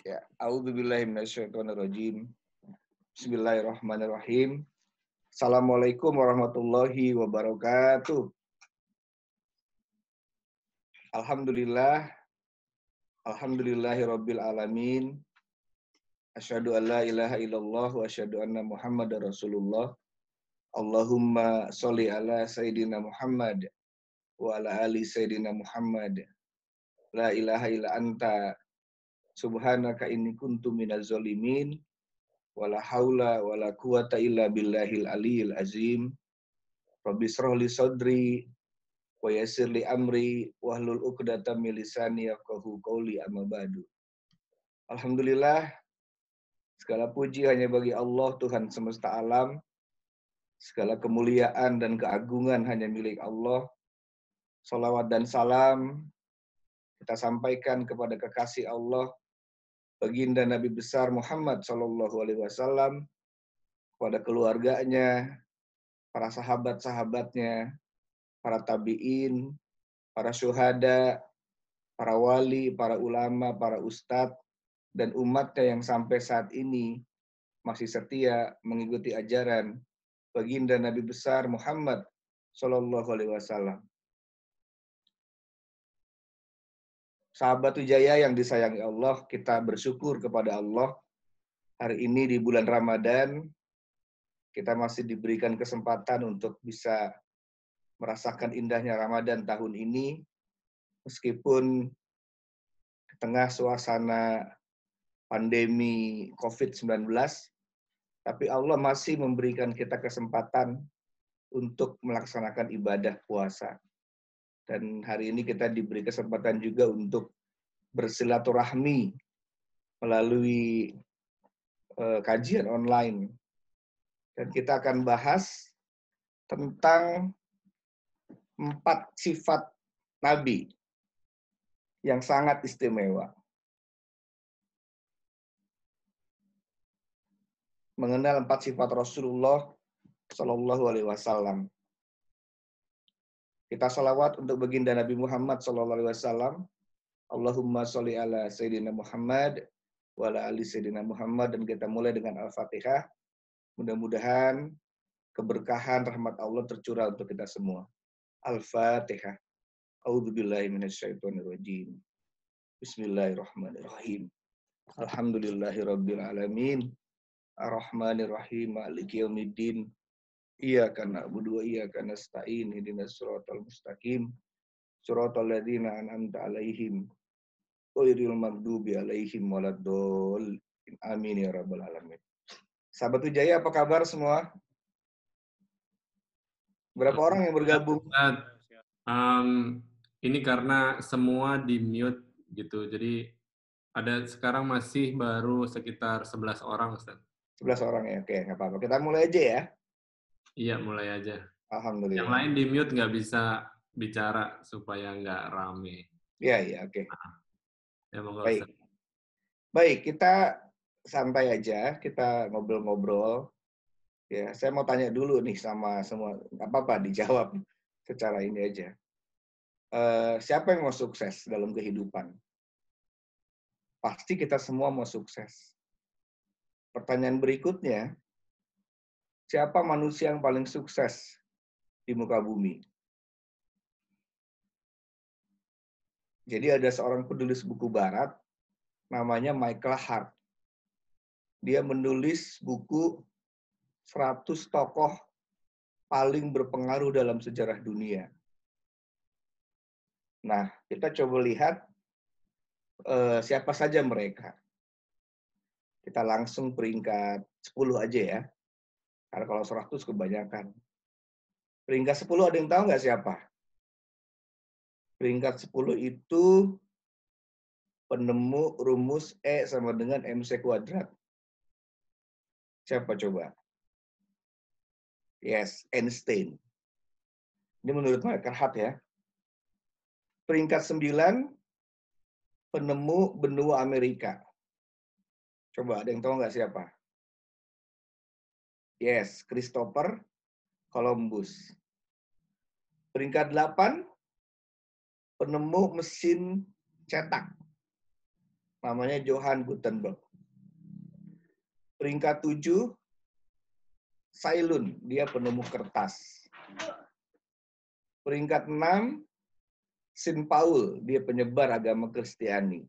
Ya, a'udzubillahi minasyaitonirrajim. Bismillahirrahmanirrahim. Assalamualaikum warahmatullahi wabarakatuh. Alhamdulillah, alhamdulillahirabbil alamin. Asyhadu an la ilaha illallah wa asyhadu anna Muhammadar Rasulullah. Allahumma sholli ala sayidina Muhammad wa ala ali sayidina Muhammad. La ilaha illa anta subhanaka inni kuntu minaz zalimin. Wala haula wala quwata illa billahil aliyil azim. Rabbi shrah li sadri wa yassir li amri wahlul 'uqdatam min lisani yafqahu qawli amma ba'du. Alhamdulillah, segala puji hanya bagi Allah Tuhan semesta alam. Segala kemuliaan dan keagungan hanya milik Allah. Salawat dan salam kita sampaikan kepada kekasih Allah, baginda Nabi besar Muhammad sallallahu alaihi wasallam, kepada keluarganya, para sahabat-sahabatnya, para tabi'in, para syuhada, para wali, para ulama, para ustadz, dan umatnya yang sampai saat ini masih setia mengikuti ajaran baginda Nabi besar Muhammad Sallallahu Alaihi Wasallam. Sahabat Wijaya yang disayangi Allah, kita bersyukur kepada Allah. Hari ini di bulan Ramadan, kita masih diberikan kesempatan untuk bisa merasakan indahnya Ramadan tahun ini, meskipun di tengah suasana pandemi COVID-19, tapi Allah masih memberikan kita kesempatan untuk melaksanakan ibadah puasa. Dan hari ini kita diberi kesempatan juga untuk bersilaturahmi melalui kajian online. Dan kita akan bahas tentang 4 sifat Nabi yang sangat istimewa. Mengenal 4 sifat Rasulullah Sallallahu Alaihi Wasallam. Kita salawat untuk baginda Nabi Muhammad Sallallahu Alaihi Wasallam. Allahumma sholli ala Sayyidina Muhammad wa ala ali Sayyidina Muhammad. Dan kita mulai dengan Al-Fatihah. Mudah-mudahan keberkahan rahmat Allah tercurah untuk kita semua. Al-Fatihah. A'udzubillahi minasyaitonirrajim. Bismillahirrahmanirrahim. Alhamdulillahirabbil alamin. Ar-Rahmanir-Rahim. Maliki yaumiddin. Iyyaka na'budu wa iyyaka nasta'in. Ihdinas siratal mustaqim. Siratal ladzina an'amta 'alaihim ghairil maghdubi alaihim waladdallin. Amin ya rabbal alamin. Sahabat Wijaya, apa kabar semua? Berapa orang yang bergabung? Ini karena semua di mute gitu, jadi ada sekarang masih baru sekitar 11 orang, Ustaz. 11 orang ya, oke, nggak apa-apa. Kita mulai aja ya. Iya, mulai aja. Yang Alhamdulillah. lain di mute nggak bisa bicara supaya nggak rame. Iya, oke. Ya, monggo, Baik. Ustaz. Baik, kita santai aja, kita ngobrol-ngobrol. Ya, saya mau tanya dulu nih sama semua, nggak apa-apa dijawab secara ini aja. Siapa yang mau sukses dalam kehidupan? Pasti kita semua mau sukses. Pertanyaan berikutnya, siapa manusia yang paling sukses di muka bumi? Jadi ada seorang penulis buku barat, namanya Michael Hart. Dia menulis buku 100 tokoh paling berpengaruh dalam sejarah dunia. Nah, kita coba lihat siapa saja mereka. Kita langsung peringkat 10 aja ya. Karena kalau 100 kebanyakan. Peringkat 10 ada yang tahu nggak siapa? Peringkat 10 itu penemu rumus E sama dengan MC kuadrat. Siapa coba? Yes, Einstein. Ini menurut Michael Hart ya. Peringkat 9, penemu benua Amerika. Coba, ada yang tahu nggak siapa? Yes, Christopher Columbus. Peringkat 8, penemu mesin cetak. namanya Johann Gutenberg. Peringkat 7, Ceylon, dia penemu kertas. Peringkat 6, Saint Paul, dia penyebar agama Kristiani.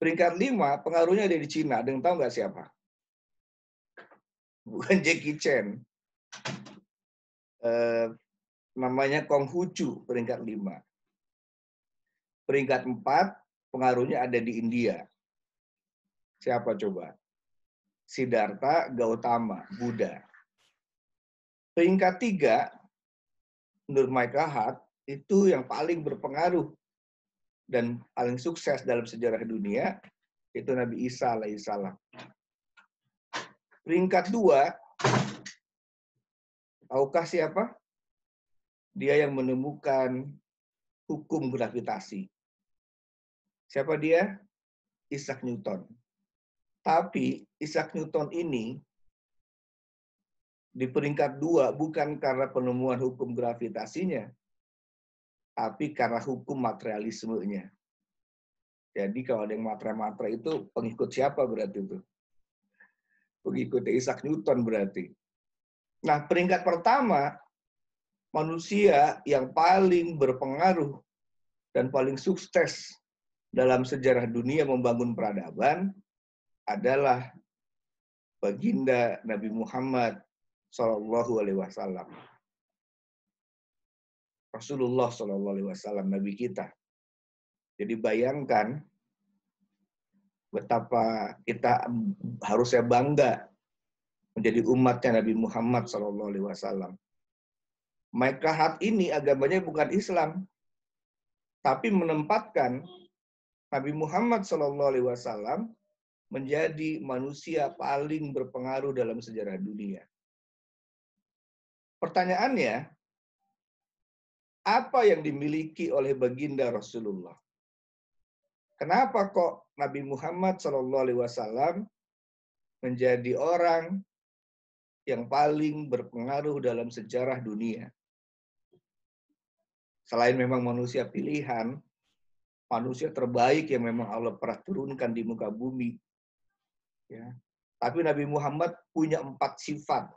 Peringkat 5, pengaruhnya ada di Cina. Ada yang tahu nggak siapa? Bukan Jackie Chan. Namanya Konghucu, peringkat 5. Peringkat 4, pengaruhnya ada di India. Siapa coba? Siddhartha Gautama, Buddha. Peringkat 3, menurut Michael Hart, itu yang paling berpengaruh dan paling sukses dalam sejarah dunia, itu Nabi Isa alaihissalam. Peringkat 2, tahukah siapa? Dia yang menemukan hukum gravitasi. Siapa dia? Isaac Newton. Tapi Isaac Newton ini di peringkat 2 bukan karena penemuan hukum gravitasinya, tapi karena hukum materialismenya. Jadi kalau ada yang matre-matre itu pengikut siapa berarti itu? Pengikut Isaac Newton berarti. Nah, peringkat pertama, manusia yang paling berpengaruh dan paling sukses dalam sejarah dunia membangun peradaban adalah baginda Nabi Muhammad Shallallahu Alaihi Wasallam. Rasulullah Shallallahu Alaihi Wasallam, Nabi kita. Jadi bayangkan betapa kita harusnya bangga menjadi umatnya Nabi Muhammad Shallallahu Alaihi Wasallam. Michael Hart ini agamanya bukan Islam, tapi menempatkan Nabi Muhammad Shallallahu Alaihi Wasallam menjadi manusia paling berpengaruh dalam sejarah dunia. Pertanyaannya, apa yang dimiliki oleh baginda Rasulullah? Kenapa kok Nabi Muhammad SAW menjadi orang yang paling berpengaruh dalam sejarah dunia? Selain memang manusia pilihan, manusia terbaik yang memang Allah pernah turunkan di muka bumi. Ya. Tapi Nabi Muhammad punya 4 sifat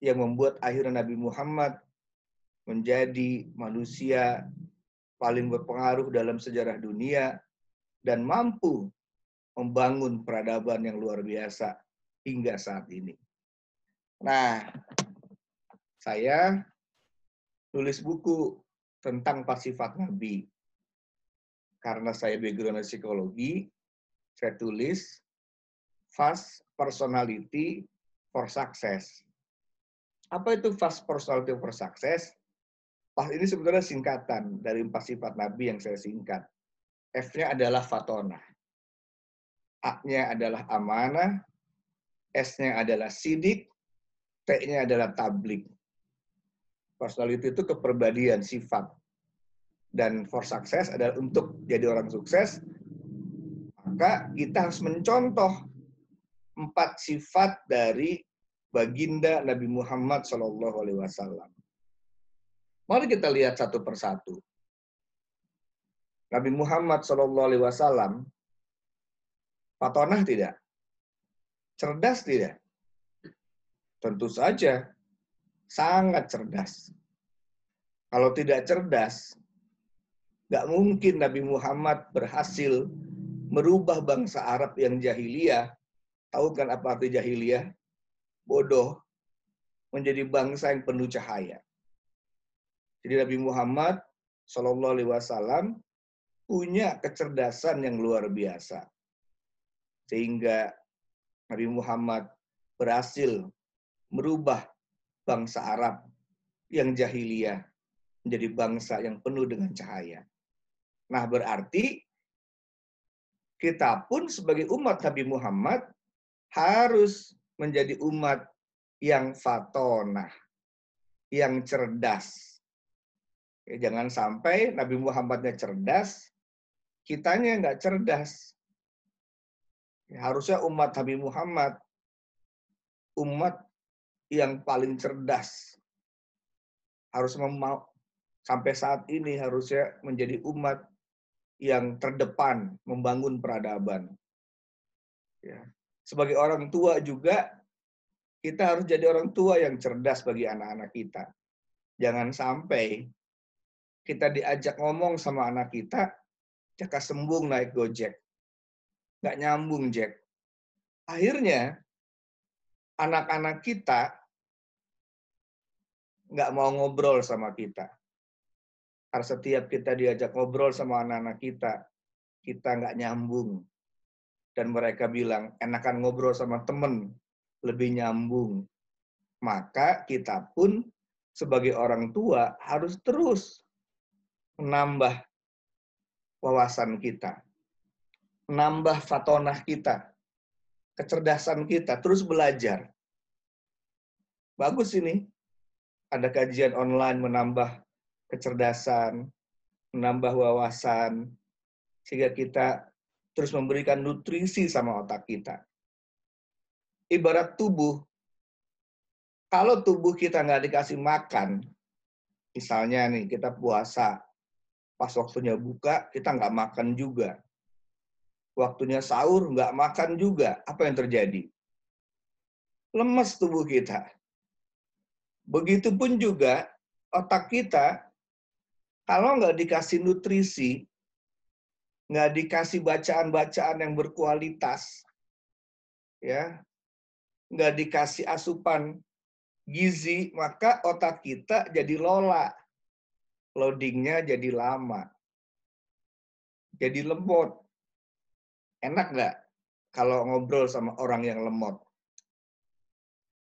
yang membuat akhirnya Nabi Muhammad menjadi manusia paling berpengaruh dalam sejarah dunia dan mampu membangun peradaban yang luar biasa hingga saat ini. Nah, saya tulis buku tentang 4 sifat Nabi. Karena saya background psikologi, saya tulis Fast Personality for Success. Apa itu Fast Personality for Success? Fast ini sebenarnya singkatan dari 4 sifat Nabi yang saya singkat. F-nya adalah fatonah. A-nya adalah amanah. S-nya adalah sidik. T-nya adalah tablik. Personality itu kepribadian, sifat. Dan for success adalah untuk jadi orang sukses, maka kita harus mencontoh 4 sifat dari baginda Nabi Muhammad SAW. Mari kita lihat satu persatu. Nabi Muhammad SAW, fatonah tidak? Cerdas tidak? Tentu saja, sangat cerdas. Kalau tidak cerdas, nggak mungkin Nabi Muhammad berhasil merubah bangsa Arab yang jahiliyah. Tahu kan apa arti jahiliyah? Bodoh, menjadi bangsa yang penuh cahaya. Jadi Nabi Muhammad SAW punya kecerdasan yang luar biasa. Sehingga Nabi Muhammad berhasil merubah bangsa Arab yang jahiliyah menjadi bangsa yang penuh dengan cahaya. Nah, berarti kita pun sebagai umat Nabi Muhammad harus menjadi umat yang fatonah, yang cerdas. Ya, jangan sampai Nabi Muhammadnya cerdas, kitanya nggak cerdas. Ya, harusnya umat Nabi Muhammad, umat yang paling cerdas. Harus sampai saat ini harusnya menjadi umat yang terdepan membangun peradaban. Ya. Sebagai orang tua juga, kita harus jadi orang tua yang cerdas bagi anak-anak kita. Jangan sampai kita diajak ngomong sama anak kita, caka sembung naik Gojek. Nggak nyambung, Jack. Akhirnya, anak-anak kita nggak mau ngobrol sama kita. Karena setiap kita diajak ngobrol sama anak-anak kita nggak nyambung. Dan mereka bilang, enakan ngobrol sama temen, lebih nyambung. Maka kita pun sebagai orang tua harus terus menambah wawasan kita, menambah fatonah kita, kecerdasan kita, terus belajar. Bagus ini, ada kajian online menambah kecerdasan, menambah wawasan, sehingga kita terus memberikan nutrisi sama otak kita. Ibarat tubuh, kalau tubuh kita nggak dikasih makan, misalnya nih kita puasa, pas waktunya buka kita nggak makan juga. Waktunya sahur nggak makan juga, apa yang terjadi? Lemes tubuh kita. Begitupun juga otak kita, kalau nggak dikasih nutrisi, nggak dikasih bacaan-bacaan yang berkualitas, ya, nggak dikasih asupan gizi, maka otak kita jadi lola. Loadingnya jadi lama. Jadi lemot. Enak nggak kalau ngobrol sama orang yang lemot?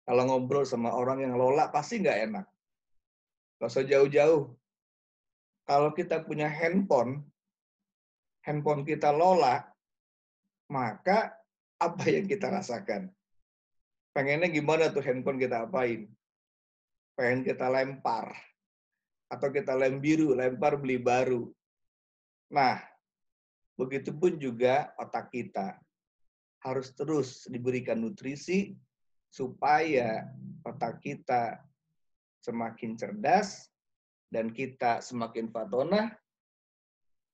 Kalau ngobrol sama orang yang lola, pasti nggak enak. Nggak usah jauh-jauh. Kalau kita punya handphone kita lola, maka apa yang kita rasakan? Pengennya gimana tuh handphone kita apain? Pengen kita lempar. Atau kita lem biru, lempar beli baru. Nah, begitupun juga otak kita. Harus terus diberikan nutrisi supaya otak kita semakin cerdas dan kita semakin fatonah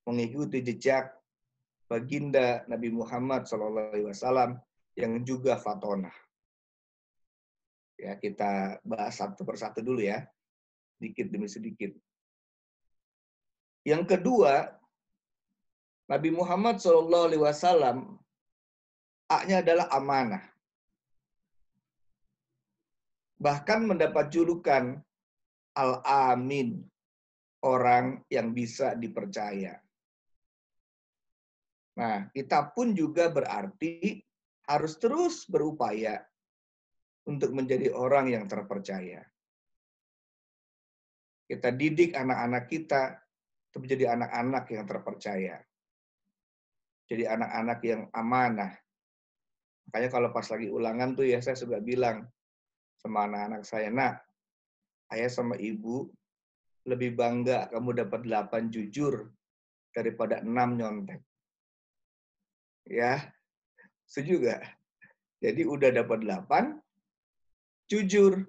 mengikuti jejak baginda Nabi Muhammad SAW yang juga fatonah. Ya, kita bahas satu persatu dulu ya, sedikit demi sedikit. Yang kedua, Nabi Muhammad SAW A-nya adalah amanah. Bahkan mendapat julukan Al-Amin, orang yang bisa dipercaya. Nah, kita pun juga berarti harus terus berupaya untuk menjadi orang yang terpercaya. Kita didik anak-anak kita untuk menjadi anak-anak yang terpercaya. Jadi anak-anak yang amanah. Makanya kalau pas lagi ulangan tuh ya saya suka bilang sama anak-anak saya, nak, ayah sama ibu lebih bangga kamu dapat 8 jujur daripada 6 nyontek. Ya, setuju gak? Jadi udah dapat 8, jujur.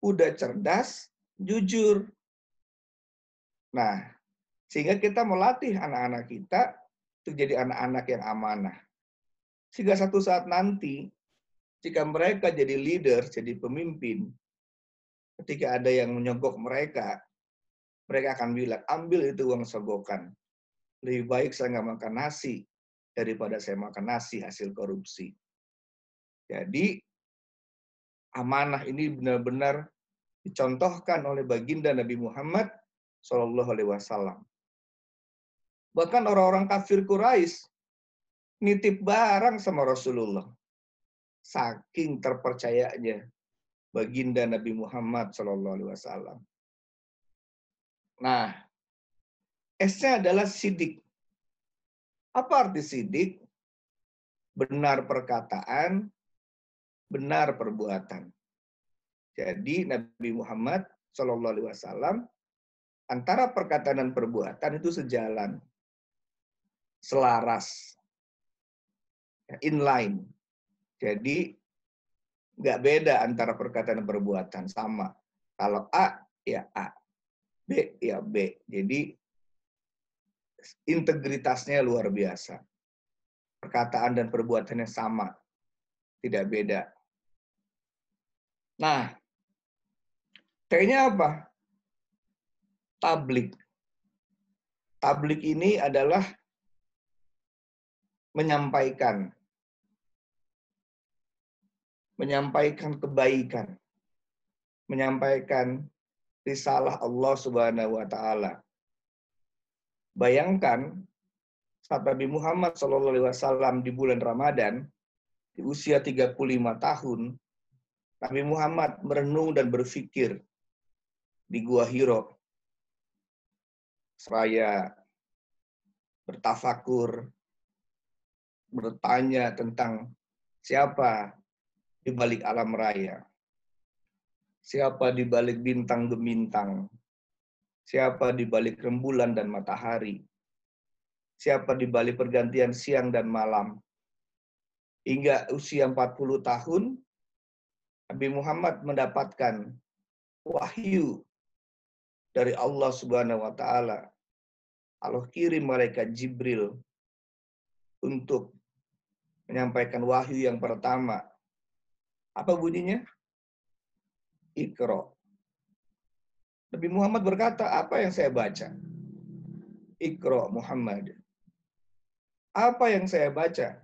Udah cerdas, jujur. Nah, sehingga kita melatih anak-anak kita untuk jadi anak-anak yang amanah. Sehingga satu saat nanti, jika mereka jadi leader, jadi pemimpin, ketika ada yang menyogok mereka akan bilang, ambil itu uang sogokan. Lebih baik saya nggak makan nasi daripada saya makan nasi hasil korupsi. Jadi, amanah ini benar-benar dicontohkan oleh baginda Nabi Muhammad SAW. Bahkan orang-orang kafir Quraisy nitip barang sama Rasulullah. Saking terpercayanya baginda Nabi Muhammad SAW. Nah, S-nya adalah sidik. Apa arti sidik? Benar perkataan, benar perbuatan. Jadi Nabi Muhammad SAW antara perkataan dan perbuatan itu sejalan, selaras, inline. Jadi nggak beda antara perkataan dan perbuatan, sama. Kalau A, ya A. B, ya B. Jadi integritasnya luar biasa. Perkataan dan perbuatannya sama, tidak beda. Nah, T-nya apa? Tablik. Tablik ini adalah menyampaikan kebaikan, menyampaikan risalah Allah Subhanahu wa taala. Bayangkan saat Nabi Muhammad SAW di bulan Ramadan, di usia 35 tahun, Nabi Muhammad merenung dan berpikir di Gua Hiro, seraya bertafakur, bertanya tentang siapa di balik alam raya, siapa di balik bintang gemintang, siapa di balik rembulan dan matahari, siapa di balik pergantian siang dan malam. Hingga usia 40 tahun, Nabi Muhammad mendapatkan wahyu dari Allah Subhanahu wa taala. Allah kirim malaikat Jibril untuk menyampaikan wahyu yang pertama. Apa bunyinya? Iqra. Nabi Muhammad berkata, apa yang saya baca? Iqra Muhammad. Apa yang saya baca?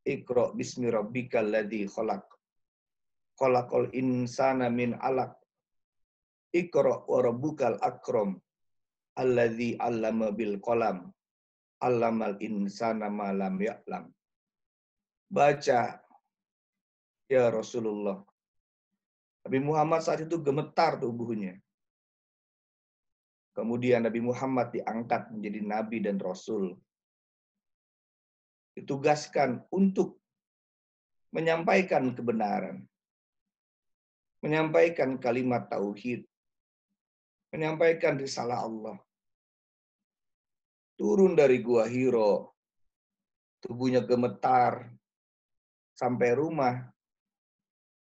Iqra bismi rabbikal ladzi khalaq. Khalaqal insana min 'alaq. Iqra wa rabbukal akram. Alladzi 'allama bil qalam. 'Allamal insana ma lam ya'lam. Baca ya Rasulullah. Nabi Muhammad saat itu gemetar tubuhnya. Kemudian Nabi Muhammad diangkat menjadi nabi dan rasul. Ditugaskan untuk menyampaikan kebenaran, menyampaikan kalimat tauhid, menyampaikan risalah Allah. Turun dari Gua Hiro, tubuhnya gemetar, sampai rumah,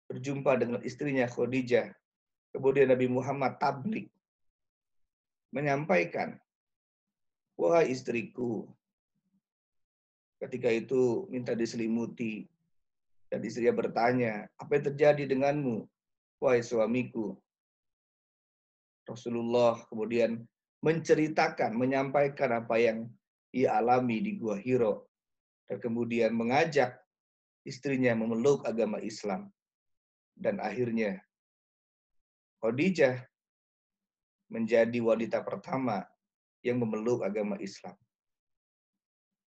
berjumpa dengan istrinya Khadijah. Kemudian Nabi Muhammad tablik, menyampaikan, wahai istriku, ketika itu minta diselimuti, dan istrinya bertanya, apa yang terjadi denganmu, wahai suamiku? Rasulullah kemudian menceritakan, menyampaikan apa yang ia alami di Gua Hiro, dan kemudian mengajak istrinya memeluk agama Islam. Dan akhirnya Khadijah menjadi wanita pertama yang memeluk agama Islam.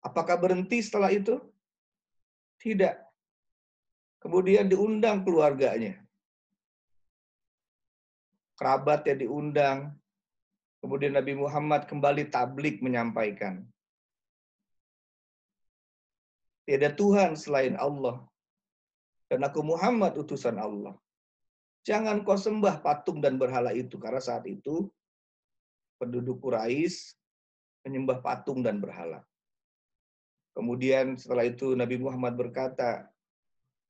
Apakah berhenti setelah itu? Tidak. Kemudian diundang keluarganya. Kerabatnya diundang. Kemudian Nabi Muhammad kembali tablik menyampaikan. Tiada Tuhan selain Allah. Dan aku Muhammad utusan Allah. Jangan kau sembah patung dan berhala itu. Karena saat itu penduduk Quraisy menyembah patung dan berhala. Kemudian setelah itu Nabi Muhammad berkata,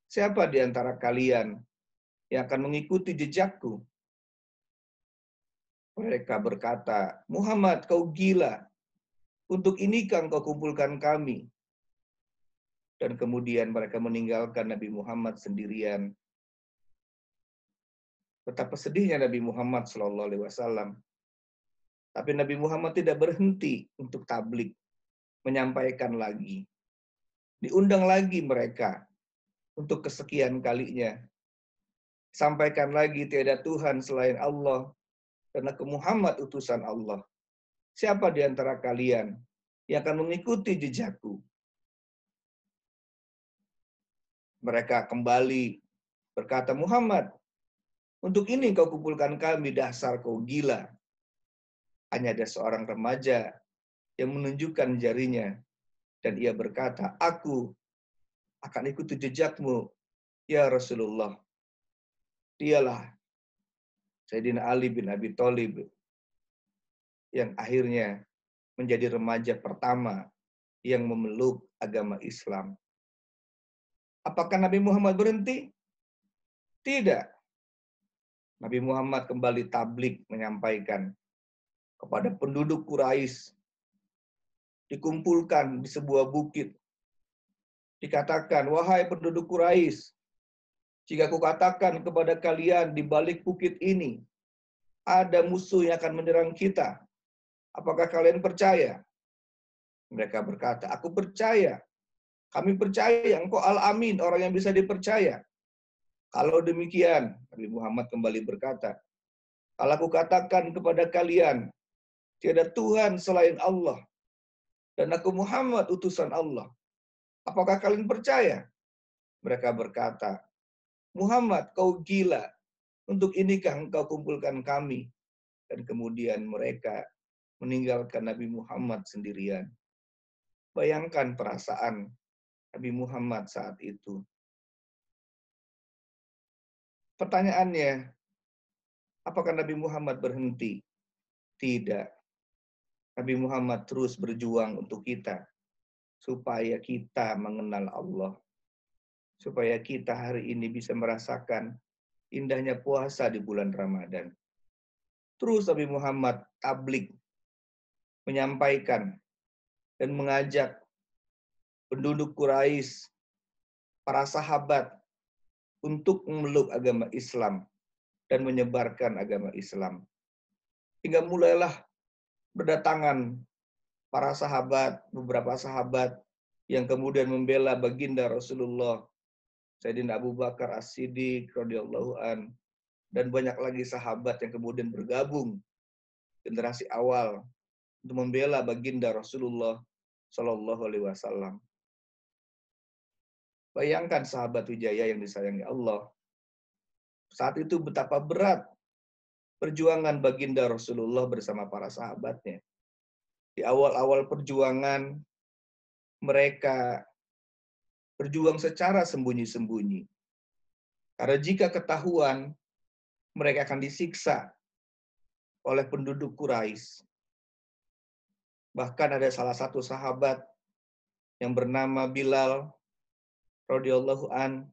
siapa di antara kalian yang akan mengikuti jejakku? Mereka berkata, Muhammad, kau gila. Untuk inikah kau kumpulkan kami? Dan kemudian mereka meninggalkan Nabi Muhammad sendirian. Betapa sedihnya Nabi Muhammad SAW. Tapi Nabi Muhammad tidak berhenti untuk tablik. Menyampaikan lagi. Diundang lagi mereka untuk kesekian kalinya. Sampaikan lagi tiada Tuhan selain Allah. Dan aku Muhammad utusan Allah. Siapa di antara kalian yang akan mengikuti jejakku? Mereka kembali berkata, Muhammad, untuk ini kau kumpulkan kami, dasar kau gila. Hanya ada seorang remaja yang menunjukkan jarinya. Dan ia berkata, aku akan ikuti jejakmu, ya Rasulullah. Dialah Sayyidina Ali bin Abi Thalib yang akhirnya menjadi remaja pertama yang memeluk agama Islam. Apakah Nabi Muhammad berhenti? Tidak. Nabi Muhammad kembali tablik menyampaikan kepada penduduk Quraisy dikumpulkan di sebuah bukit. Dikatakan, wahai penduduk Quraisy, jika kukatakan kepada kalian di balik bukit ini, ada musuh yang akan menyerang kita, apakah kalian percaya? Mereka berkata, aku percaya. Kami percaya engkau Al-Amin, orang yang bisa dipercaya. Kalau demikian, Nabi Muhammad kembali berkata, kalau aku katakan kepada kalian, tiada Tuhan selain Allah, dan aku Muhammad utusan Allah, apakah kalian percaya? Mereka berkata, Muhammad, kau gila. Untuk inikah engkau kumpulkan kami? Dan kemudian mereka meninggalkan Nabi Muhammad sendirian. Bayangkan perasaan Nabi Muhammad saat itu. Pertanyaannya, apakah Nabi Muhammad berhenti? Tidak. Nabi Muhammad terus berjuang untuk kita, supaya kita mengenal Allah. Supaya kita hari ini bisa merasakan indahnya puasa di bulan Ramadan. Terus Nabi Muhammad tablik, menyampaikan dan mengajak penduduk Quraisy, para sahabat, untuk memeluk agama Islam dan menyebarkan agama Islam. Hingga mulailah berdatangan para sahabat, beberapa sahabat yang kemudian membela baginda Rasulullah, Sayyidina Abu Bakar As-Siddiq radhiyallahu an, dan banyak lagi sahabat yang kemudian bergabung generasi awal untuk membela baginda Rasulullah Shallallahu Alaihi Wasallam. Bayangkan sahabat Wijaya yang disayangi Allah. Saat itu betapa berat perjuangan baginda Rasulullah bersama para sahabatnya. Di awal-awal perjuangan, mereka berjuang secara sembunyi-sembunyi. Karena jika ketahuan, mereka akan disiksa oleh penduduk Quraisy. Bahkan ada salah satu sahabat yang bernama Bilal radhiyallahu an,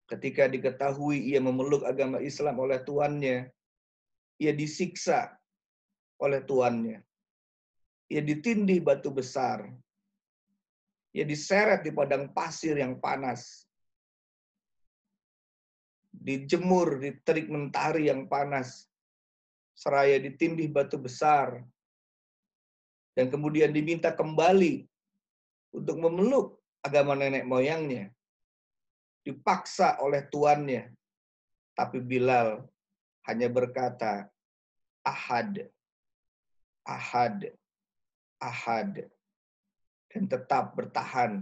ketika diketahui ia memeluk agama Islam oleh tuannya, ia disiksa oleh tuannya. Ia ditindih batu besar. Ia diseret di padang pasir yang panas. Dijemur di terik mentari yang panas. Seraya ditindih batu besar. Dan kemudian diminta kembali untuk memeluk agama nenek moyangnya. Dipaksa oleh tuannya. Tapi Bilal hanya berkata, Ahad, Ahad, Ahad. Dan tetap bertahan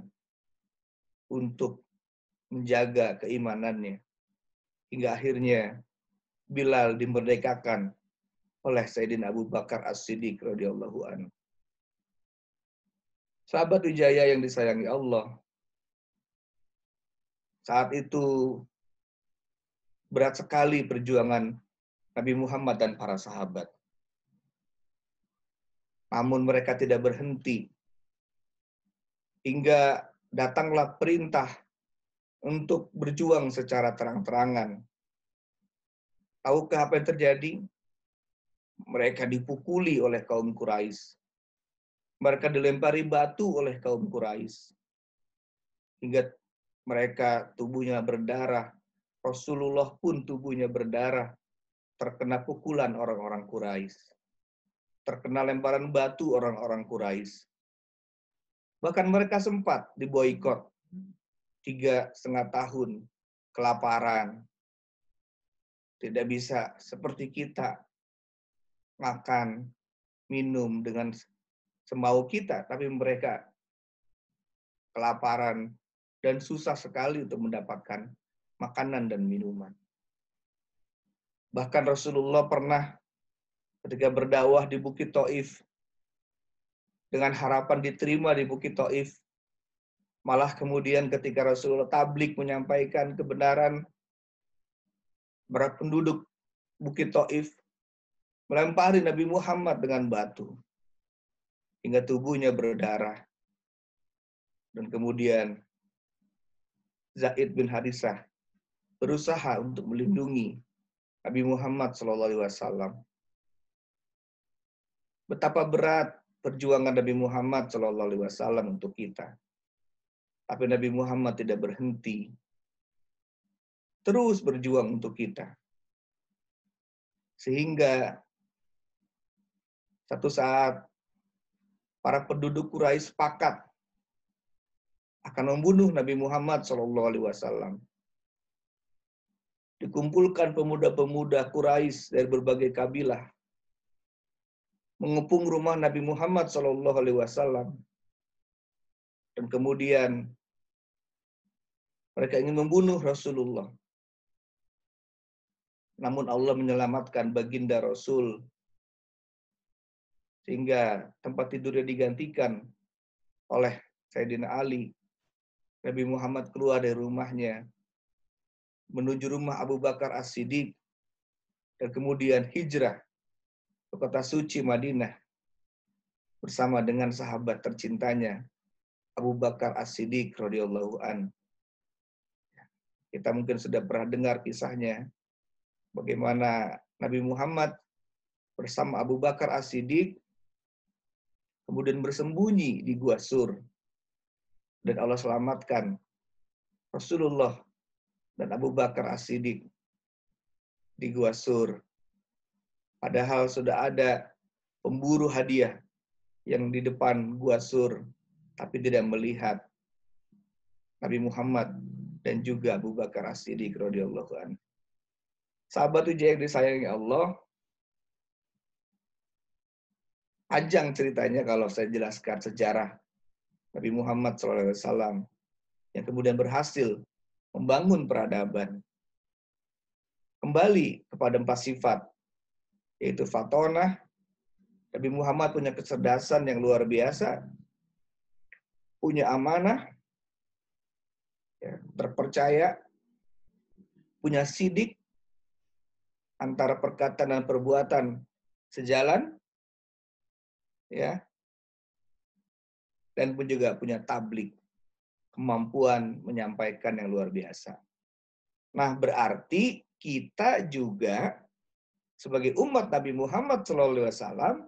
untuk menjaga keimanannya. Hingga akhirnya Bilal dimerdekakan oleh Sayyidina Abu Bakar As-Siddiq radhiyallahu anhu. Sahabat Wijaya yang disayangi Allah, saat itu berat sekali perjuangan Nabi Muhammad dan para sahabat. Namun mereka tidak berhenti. Hingga datanglah perintah untuk berjuang secara terang-terangan. Tahukah apa yang terjadi? Mereka dipukuli oleh kaum Quraisy. Mereka dilempari batu oleh kaum Quraisy. Hingga mereka tubuhnya berdarah. Rasulullah pun tubuhnya berdarah. Terkena pukulan orang-orang Quraisy. Terkena lemparan batu orang-orang Quraisy. Bahkan mereka sempat diboikot 3,5 tahun, kelaparan. Tidak bisa seperti kita makan, minum dengan semau kita, tapi mereka kelaparan dan susah sekali untuk mendapatkan makanan dan minuman. Bahkan Rasulullah pernah ketika berdakwah di Bukit Taif, dengan harapan diterima di Bukit Taif, malah kemudian ketika Rasulullah tablik menyampaikan kebenaran, para penduduk Bukit Taif melempari Nabi Muhammad dengan batu hingga tubuhnya berdarah. Dan kemudian Zaid bin Harisah berusaha untuk melindungi Nabi Muhammad SAW. Betapa berat perjuangan Nabi Muhammad SAW untuk kita. Tapi Nabi Muhammad tidak berhenti. Terus berjuang untuk kita. Sehingga satu saat para penduduk Quraisy sepakat akan membunuh Nabi Muhammad SAW. Dikumpulkan pemuda-pemuda Quraisy dari berbagai kabilah, mengepung rumah Nabi Muhammad SAW, dan kemudian mereka ingin membunuh Rasulullah. Namun Allah menyelamatkan baginda Rasul, sehingga tempat tidurnya digantikan oleh Sayyidina Ali. Nabi Muhammad keluar dari rumahnya, menuju rumah Abu Bakar As-Siddiq, dan kemudian hijrah ke kota suci Madinah bersama dengan sahabat tercintanya, Abu Bakar As-Siddiq radhiyallahu an. Kita mungkin sudah pernah dengar kisahnya, bagaimana Nabi Muhammad bersama Abu Bakar As-Siddiq kemudian bersembunyi di Gua Sur, dan Allah selamatkan Rasulullah dan Abu Bakar As-Siddiq di Gua Sur. Padahal sudah ada pemburu hadiah yang di depan Gua Sur, tapi tidak melihat Nabi Muhammad dan juga Abu Bakar As-Siddiq radhiyallahu anhu. Sahabat ujian yang disayangi Allah, panjang ceritanya kalau saya jelaskan sejarah Nabi Muhammad SAW yang kemudian berhasil membangun peradaban. Kembali kepada 4 sifat, yaitu fatonah. Nabi Muhammad punya kecerdasan yang luar biasa, punya amanah, ya, terpercaya, punya sidik, antara perkataan dan perbuatan sejalan, ya, dan pun juga punya tablik, kemampuan menyampaikan yang luar biasa. Nah, berarti kita juga sebagai umat Nabi Muhammad SAW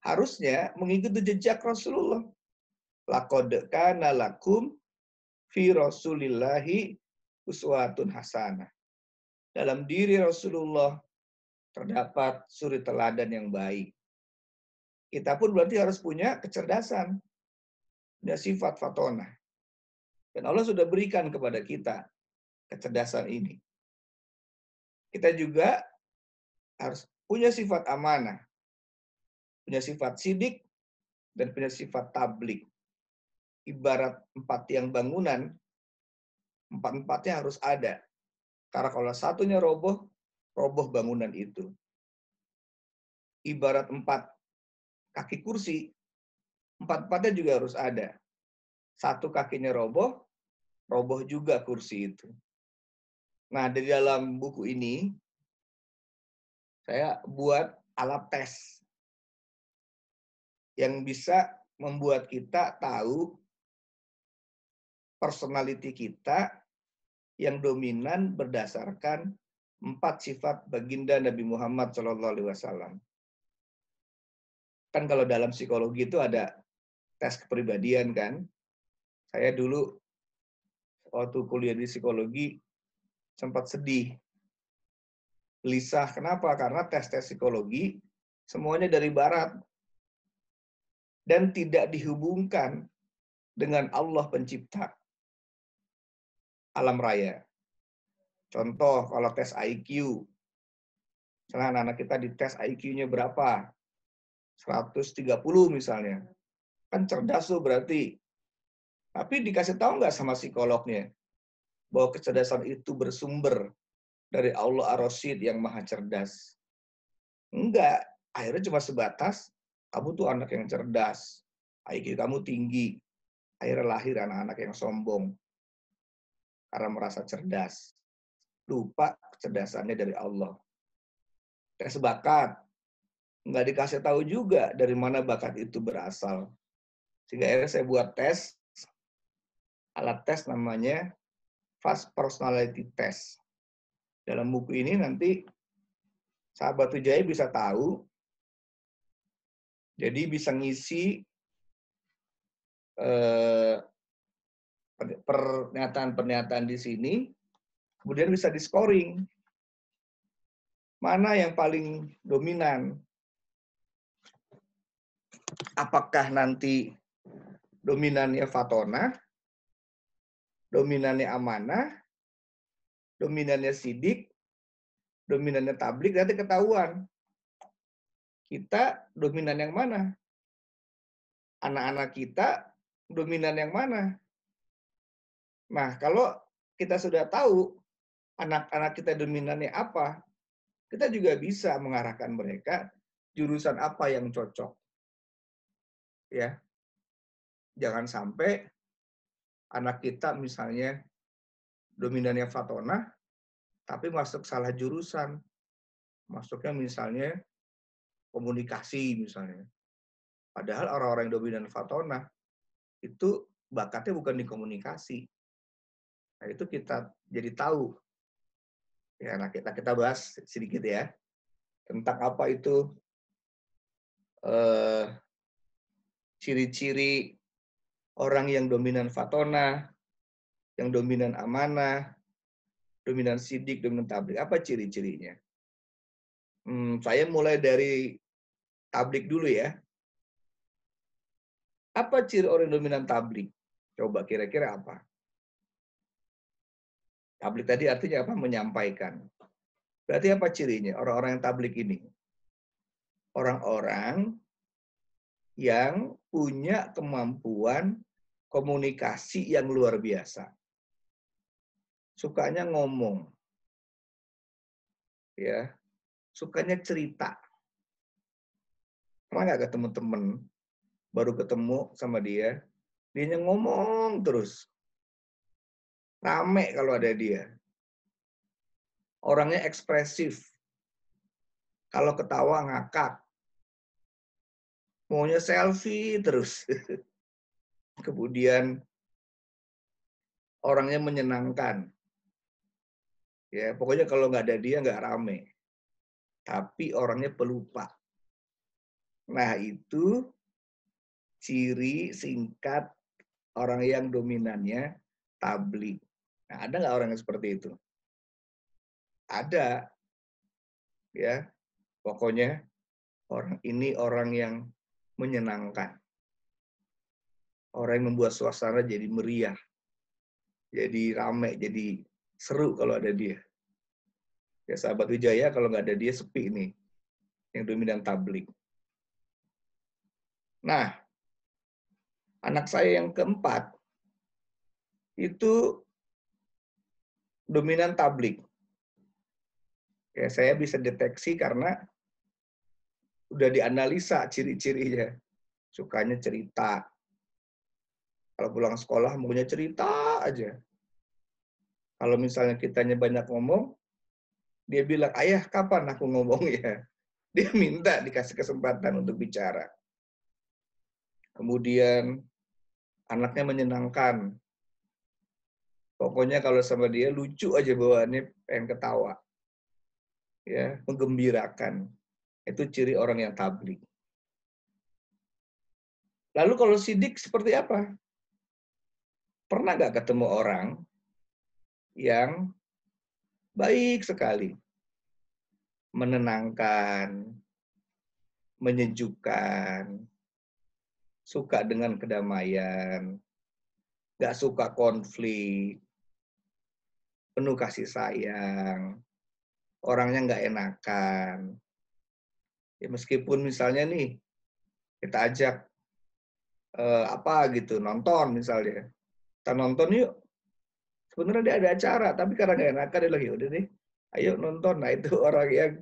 harusnya mengikuti jejak Rasulullah. Laqad kana lakum fi Rasulillahi uswatun hasanah. Dalam diri Rasulullah terdapat suri teladan yang baik. Kita pun berarti harus punya kecerdasan, punya sifat fatonah. Dan Allah sudah berikan kepada kita kecerdasan ini. Kita juga harus punya sifat amanah, punya sifat sidik, dan punya sifat tablik. Ibarat 4 tiang bangunan, 4-4-nya harus ada. Karena kalau satunya roboh, roboh bangunan itu. Ibarat 4 kaki kursi, 4-4-nya juga harus ada. 1 kakinya roboh, roboh juga kursi itu. Nah, di dalam buku ini, saya buat alat tes yang bisa membuat kita tahu personality kita yang dominan berdasarkan 4 sifat baginda Nabi Muhammad SAW. Kan kalau dalam psikologi itu ada tes kepribadian kan. Saya dulu waktu kuliah di psikologi sempat sedih, gelisah. Kenapa? Karena tes-tes psikologi semuanya dari barat dan tidak dihubungkan dengan Allah pencipta alam raya. Contoh, kalau tes IQ, misalnya anak-anak kita dites IQ-nya berapa? 130 misalnya. Kan cerdas tuh berarti. Tapi dikasih tahu nggak sama psikolognya bahwa kecerdasan itu bersumber dari Allah Ar-Rasyid yang maha cerdas? Enggak. Akhirnya cuma sebatas, kamu tuh anak yang cerdas. IQ kamu tinggi. Akhirnya lahir anak-anak yang sombong. Karena merasa cerdas. Lupa kecerdasannya dari Allah. Tes bakat. Nggak dikasih tahu juga dari mana bakat itu berasal. Sehingga akhirnya saya buat tes. Alat tes namanya Fast Personality Test. Dalam buku ini nanti sahabat Wijaya bisa tahu Jadi bisa ngisi pernyataan-pernyataan di sini, kemudian bisa di-scoring. Mana yang paling dominan? Apakah nanti dominannya Fatona, dominannya Amanah, dominannya Sidik, dominannya Tablik, nanti ketahuan. Kita dominan yang mana? Anak-anak kita dominan yang mana? Nah, kalau kita sudah tahu anak-anak kita dominannya apa, kita juga bisa mengarahkan mereka jurusan apa yang cocok. Ya. Jangan sampai anak kita misalnya dominannya Fatona, tapi masuk salah jurusan. Masuknya misalnya komunikasi misalnya. Padahal orang-orang yang dominan Fatona itu bakatnya bukan di komunikasi. Nah, itu kita jadi tahu. Ya, nah kita bahas sedikit ya tentang apa itu ciri-ciri orang yang dominan Fatona, yang dominan Amanah, dominan Sidik, dominan Tablik. Apa ciri-cirinya? Saya mulai dari Tablik dulu ya. Apa ciri orang dominan tablik? Coba kira-kira apa? Tablik tadi artinya apa? Menyampaikan. Berarti apa cirinya? Orang-orang yang tablik ini. Orang-orang yang punya kemampuan komunikasi yang luar biasa. Sukanya ngomong. Ya. Sukanya cerita. Pernah nggak ketemu temen? Baru ketemu sama dia. Dia ngomong terus. Rame kalau ada dia. Orangnya ekspresif. Kalau ketawa ngakak. Maunya selfie terus. Kemudian orangnya menyenangkan. Ya, pokoknya kalau nggak ada dia nggak rame. Tapi orangnya pelupa. Nah, itu ciri singkat orang yang dominannya tablik. Nah, ada nggak orang yang seperti itu? Ada. Ya, pokoknya orang ini orang yang menyenangkan. Orang yang membuat suasana jadi meriah. Jadi rame, jadi seru kalau ada dia. Ya sahabat Wijaya kalau nggak ada dia sepi nih. Yang dominan tablik. Nah, anak saya yang keempat itu dominan tablik. Ya, saya bisa deteksi karena udah dianalisa ciri-cirinya. Sukanya cerita. Kalau pulang sekolah maunya cerita aja. Kalau misalnya kitanya banyak ngomong, dia bilang, "Ayah, kapan aku ngomong ya?" Dia minta dikasih kesempatan untuk bicara. Kemudian anaknya menyenangkan. Pokoknya kalau sama dia lucu aja bawaannya, pengen ketawa. Ya, menggembirakan. Itu ciri orang yang tablik. Lalu kalau sidik seperti apa? Pernah nggak ketemu orang yang baik sekali, menenangkan, menyejukkan, suka dengan kedamaian, nggak suka konflik, penuh kasih sayang, orangnya nggak enakan. Ya, meskipun misalnya nih kita ajak apa gitu nonton misalnya, kita nonton yuk. Sebenarnya dia ada acara, tapi karena nggak enakan dia lagi udah deh, ayo nonton. Nah itu orang yang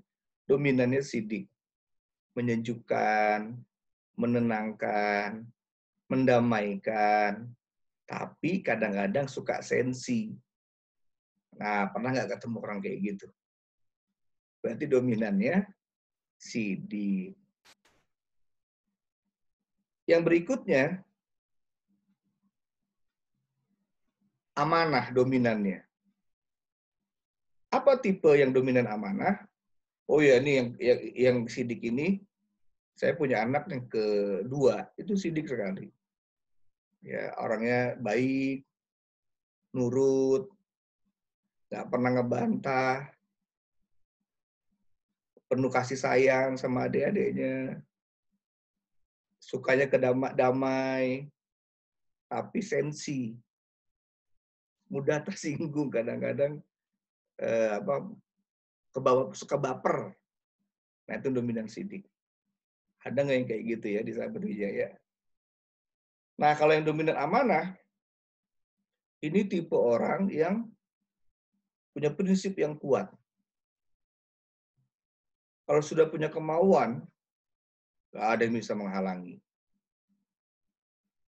dominannya sidik, menyejukkan, menenangkan, mendamaikan, tapi kadang-kadang suka sensi. Nah, pernah nggak ketemu orang kayak gitu? Berarti dominannya sidik. Yang berikutnya, amanah dominannya. Apa tipe yang dominan amanah? Oh ya, ini yang sidik ini Saya punya anak yang kedua, itu sidik sekali. Ya, orangnya baik, nurut, nggak pernah ngebantah, penuh kasih sayang sama adik-adiknya, sukanya damai, tapi sensi, mudah tersinggung kadang-kadang, suka baper. Nah, itu dominan sidik. Ada nggak yang kayak gitu ya di Sahabat Wijaya? Nah, kalau yang dominan amanah, ini tipe orang yang punya prinsip yang kuat. Kalau sudah punya kemauan, nggak ada yang bisa menghalangi.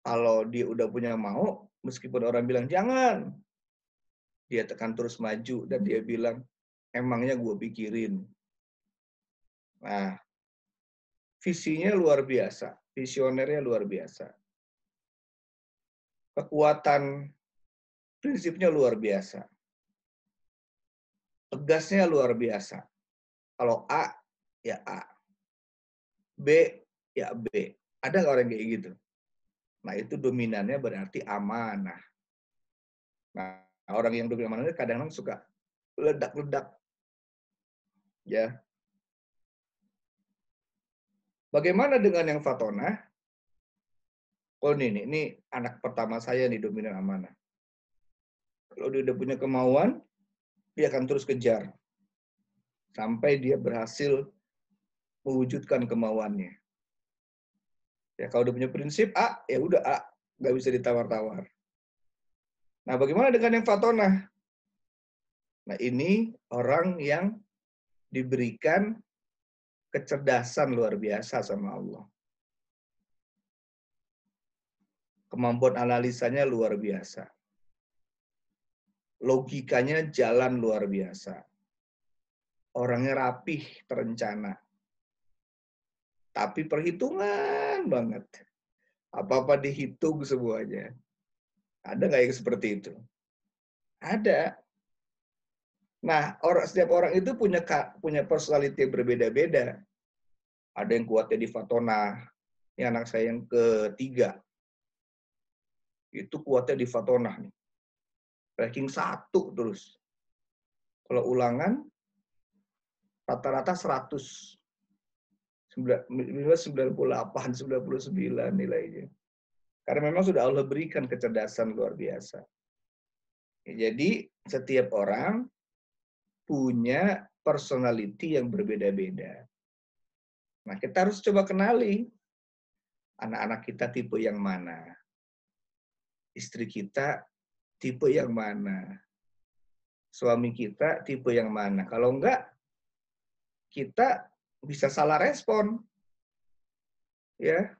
Kalau dia udah punya mau, meskipun orang bilang jangan, dia tekan terus maju dan dia bilang, emangnya gue pikirin. Nah, visinya luar biasa, visionernya luar biasa. Kekuatan prinsipnya luar biasa. Tegasnya luar biasa. Kalau A, ya A. B, ya B. Ada nggak orang kayak gitu? Nah, itu dominannya berarti amanah. Nah, orang yang dominan amanah kadang-kadang suka ledak-ledak. Ya. Bagaimana dengan yang fatonah? Oh, ini anak pertama saya nih dominan amanah. Kalau dia udah punya kemauan, dia akan terus kejar. Sampai dia berhasil mewujudkan kemauannya. Ya, kalau udah punya prinsip A, ya udah A. Nggak bisa ditawar-tawar. Nah, bagaimana dengan yang fatonah? Nah, ini orang yang diberikan kecerdasan luar biasa sama Allah. Kemampuan analisanya luar biasa. Logikanya jalan luar biasa. Orangnya rapih, terencana. Tapi perhitungan banget. Apa-apa dihitung semuanya. Ada nggak yang seperti itu? Ada. Nah, setiap orang itu punya personality yang berbeda-beda. Ada yang kuatnya di fatonah. Ini anak saya yang ketiga. Itu kuatnya di fatonah nih. Ranking 1 terus. Kalau ulangan, rata-rata 100. 98, 99 nilainya. Karena memang sudah Allah berikan kecerdasan luar biasa. Jadi, setiap orang punya personality yang berbeda-beda. Nah, kita harus coba kenali anak-anak kita tipe yang mana. Istri kita tipe yang mana. Suami kita tipe yang mana. Kalau enggak, kita bisa salah respon. Ya,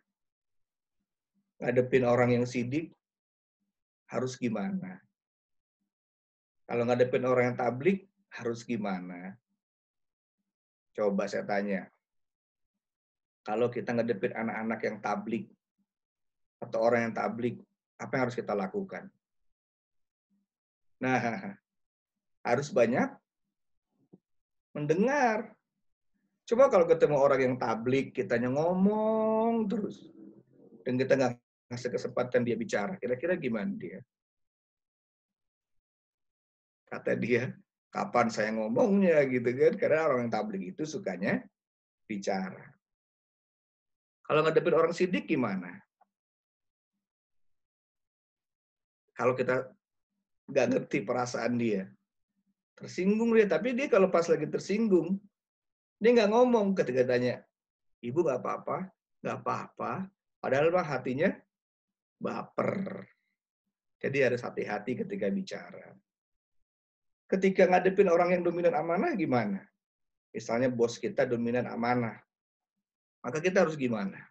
ngadepin orang yang sidik harus gimana? Kalau ngadepin orang yang tablik harus gimana? Coba saya tanya. Kalau kita ngadepin anak-anak yang tablik atau orang yang tablik, apa yang harus kita lakukan? Nah, harus banyak mendengar. Coba kalau ketemu orang yang tablik, kitanya ngomong terus. Dan kita nggak ngasih kesempatan dia bicara. Kira-kira gimana dia? Kata dia, kapan saya ngomongnya gitu kan? Karena orang yang tablik itu sukanya bicara. Kalau ngadepin orang sidik gimana? Kalau kita nggak ngerti perasaan dia, tersinggung dia. Tapi dia kalau pas lagi tersinggung, dia nggak ngomong ketika tanya, ibu nggak apa-apa, nggak apa-apa. Padahal mah hatinya baper. Jadi harus hati-hati ketika bicara. Ketika ngadepin orang yang dominan amanah gimana? Misalnya bos kita dominan amanah. Maka kita harus gimana?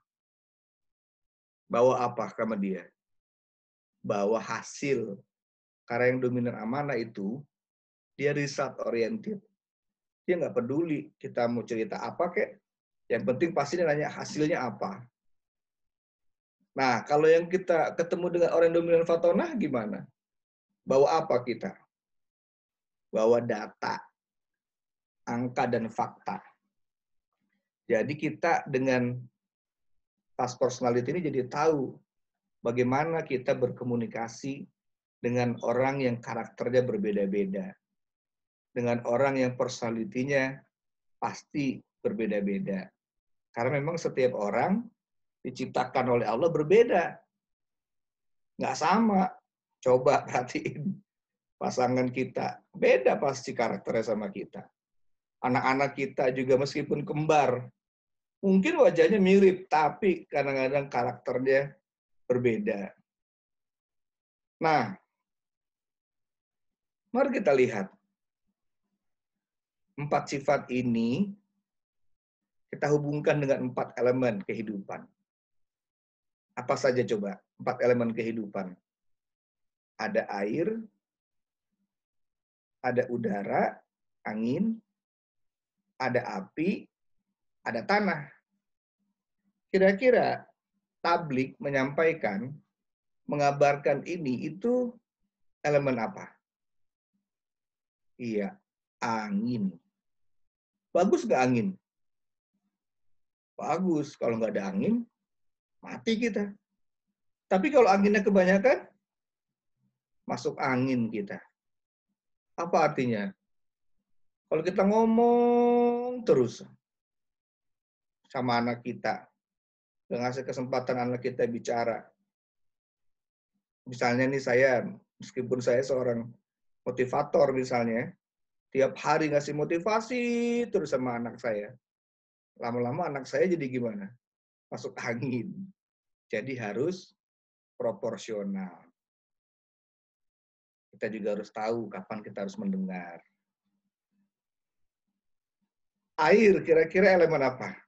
Bawa apa sama dia? Bawa hasil. Karena yang dominan amanah itu, dia result oriented. Dia nggak peduli kita mau cerita apa kek. Yang penting pasti dia nanya hasilnya apa. Nah, kalau yang kita ketemu dengan orang yang dominan fatonah gimana? Bawa apa kita? Bawa data, angka, dan fakta. Jadi kita dengan Tas personality ini jadi tahu bagaimana kita berkomunikasi dengan orang yang karakternya berbeda-beda. Dengan orang yang personality-nya pasti berbeda-beda. Karena memang setiap orang diciptakan oleh Allah berbeda. Nggak sama. Coba perhatiin pasangan kita. Beda pasti karakternya sama kita. Anak-anak kita juga meskipun kembar, mungkin wajahnya mirip, tapi kadang-kadang karakternya berbeda. Nah, mari kita lihat. 4 sifat ini kita hubungkan dengan 4 elemen kehidupan. Apa saja coba 4 elemen kehidupan? Ada air, ada udara, angin, ada api, ada tanah. Kira-kira tablik menyampaikan, mengabarkan ini itu elemen apa? Iya, angin. Bagus nggak angin? Bagus. Kalau nggak ada angin, mati kita. Tapi kalau anginnya kebanyakan, masuk angin kita. Apa artinya? Kalau kita ngomong terus sama anak kita, ngasih kesempatan anak kita bicara. Misalnya nih saya, meskipun saya seorang motivator misalnya, tiap hari ngasih motivasi terus sama anak saya. Lama-lama anak saya jadi gimana? Masuk angin. Jadi harus proporsional. Kita juga harus tahu kapan kita harus mendengar. Air, kira-kira elemen apa?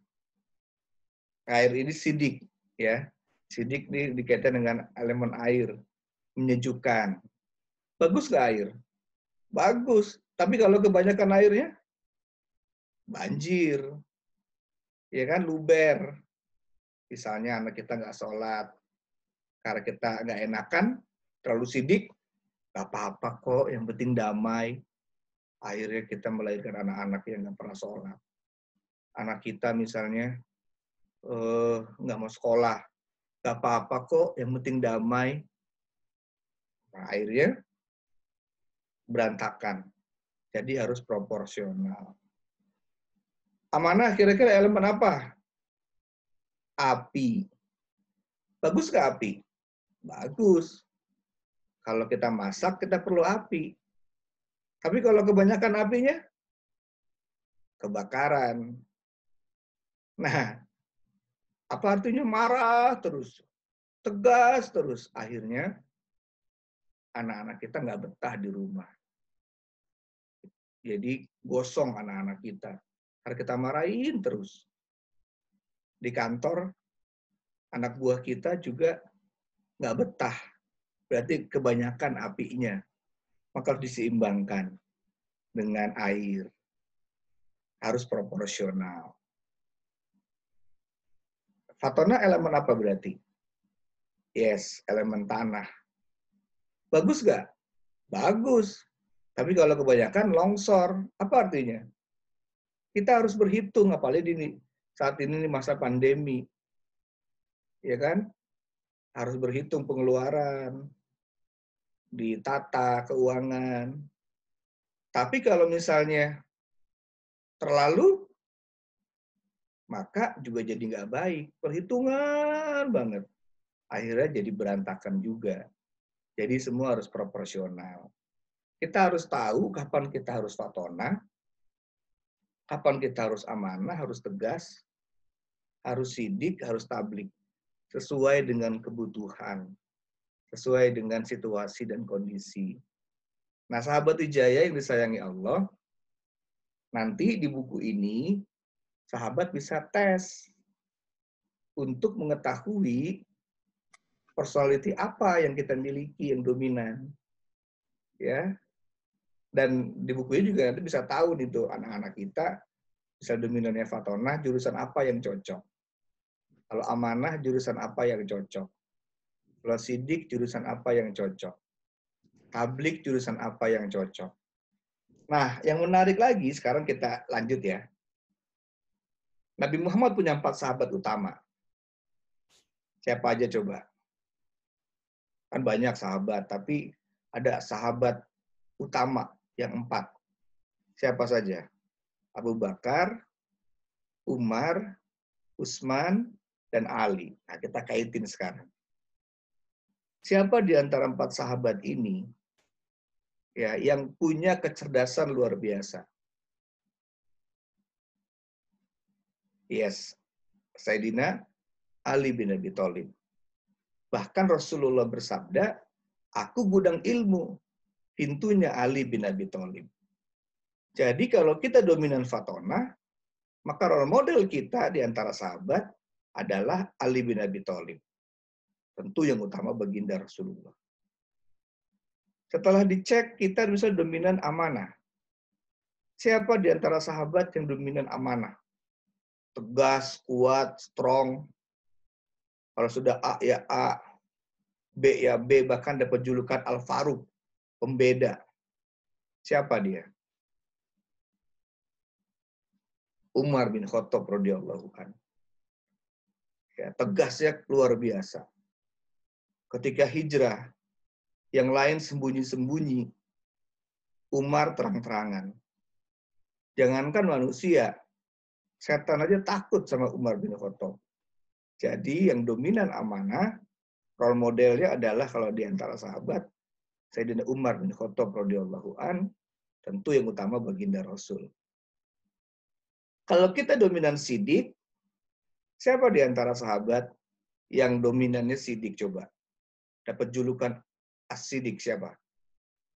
Air ini sidik, ya. Sidik ini dikaitkan dengan elemen air, menyejukkan. Bagus nggak air? Bagus. Tapi kalau kebanyakan airnya, banjir. Ya kan, luber. Misalnya anak kita nggak sholat, karena kita nggak enakan, terlalu sidik, nggak apa-apa kok, yang penting damai. Akhirnya kita melahirkan anak-anak yang nggak pernah sholat. Anak kita misalnya nggak mau sekolah, nggak apa-apa kok, yang penting damai. Nah, akhirnya berantakan. Jadi harus proporsional. Amanah kira-kira elemen apa? Api. Bagus nggak api? Bagus. Kalau kita masak, kita perlu api. Tapi kalau kebanyakan apinya, kebakaran. Nah, apa artinya marah terus? Tegas terus. Akhirnya, anak-anak kita nggak betah di rumah. Jadi, gosong anak-anak kita. Karena kita marahin terus. Di kantor, anak buah kita juga nggak betah. Berarti kebanyakan apinya. Maka harus diseimbangkan dengan air. Harus proporsional. Fatona elemen apa berarti? Yes, elemen tanah. Bagus nggak? Bagus. Tapi kalau kebanyakan longsor, apa artinya? Kita harus berhitung, apalagi saat ini masa pandemi. Ya kan? Harus berhitung pengeluaran, ditata keuangan. Tapi kalau misalnya terlalu, maka juga jadi nggak baik. Perhitungan banget. Akhirnya jadi berantakan juga. Jadi semua harus proporsional. Kita harus tahu kapan kita harus fatona, kapan kita harus amanah, harus tegas, harus sidik, harus tablik. Sesuai dengan kebutuhan, sesuai dengan situasi dan kondisi. Nah, sahabat Hijayah yang disayangi Allah, nanti di buku ini, sahabat bisa tes untuk mengetahui personality apa yang kita miliki yang dominan. Ya. Dan di buku ini juga nanti bisa tahu nih tuh anak-anak kita bisa dominannya fatona, jurusan apa yang cocok. Kalau amanah, jurusan apa yang cocok. Kalau sidik, jurusan apa yang cocok. Tablik, jurusan apa yang cocok. Nah, yang menarik lagi, sekarang kita lanjut ya. Nabi Muhammad punya 4 sahabat utama. Siapa aja coba? Kan banyak sahabat, tapi ada sahabat utama yang 4. Siapa saja? Abu Bakar, Umar, Utsman, dan Ali. Nah, kita kaitin sekarang. Siapa di antara 4 sahabat ini ya yang punya kecerdasan luar biasa? Yes, Sayyidina Ali bin Abi Thalib. Bahkan Rasulullah bersabda, aku gudang ilmu, pintunya Ali bin Abi Thalib. Jadi kalau kita dominan fatona, maka role model kita di antara sahabat adalah Ali bin Abi Thalib. Tentu yang utama baginda Rasulullah. Setelah dicek, kita bisa dominan amanah. Siapa di antara sahabat yang dominan amanah? Tegas, kuat, strong. Kalau sudah A ya A, B ya B, bahkan dapat julukan Al-Faruq, pembeda. Siapa dia? Umar bin Khattab radhiyallahu anhu. Ya, tegasnya luar biasa. Ketika hijrah, yang lain sembunyi-sembunyi, Umar terang-terangan. Jangankan manusia, setan aja takut sama Umar bin Khattab. Jadi yang dominan amanah, role modelnya adalah kalau di antara sahabat, Sayyidina Umar bin Khattab radhiyallahu an, tentu yang utama baginda Rasul. Kalau kita dominan sidik, siapa di antara sahabat yang dominannya sidik coba? Dapat julukan As-Siddiq siapa?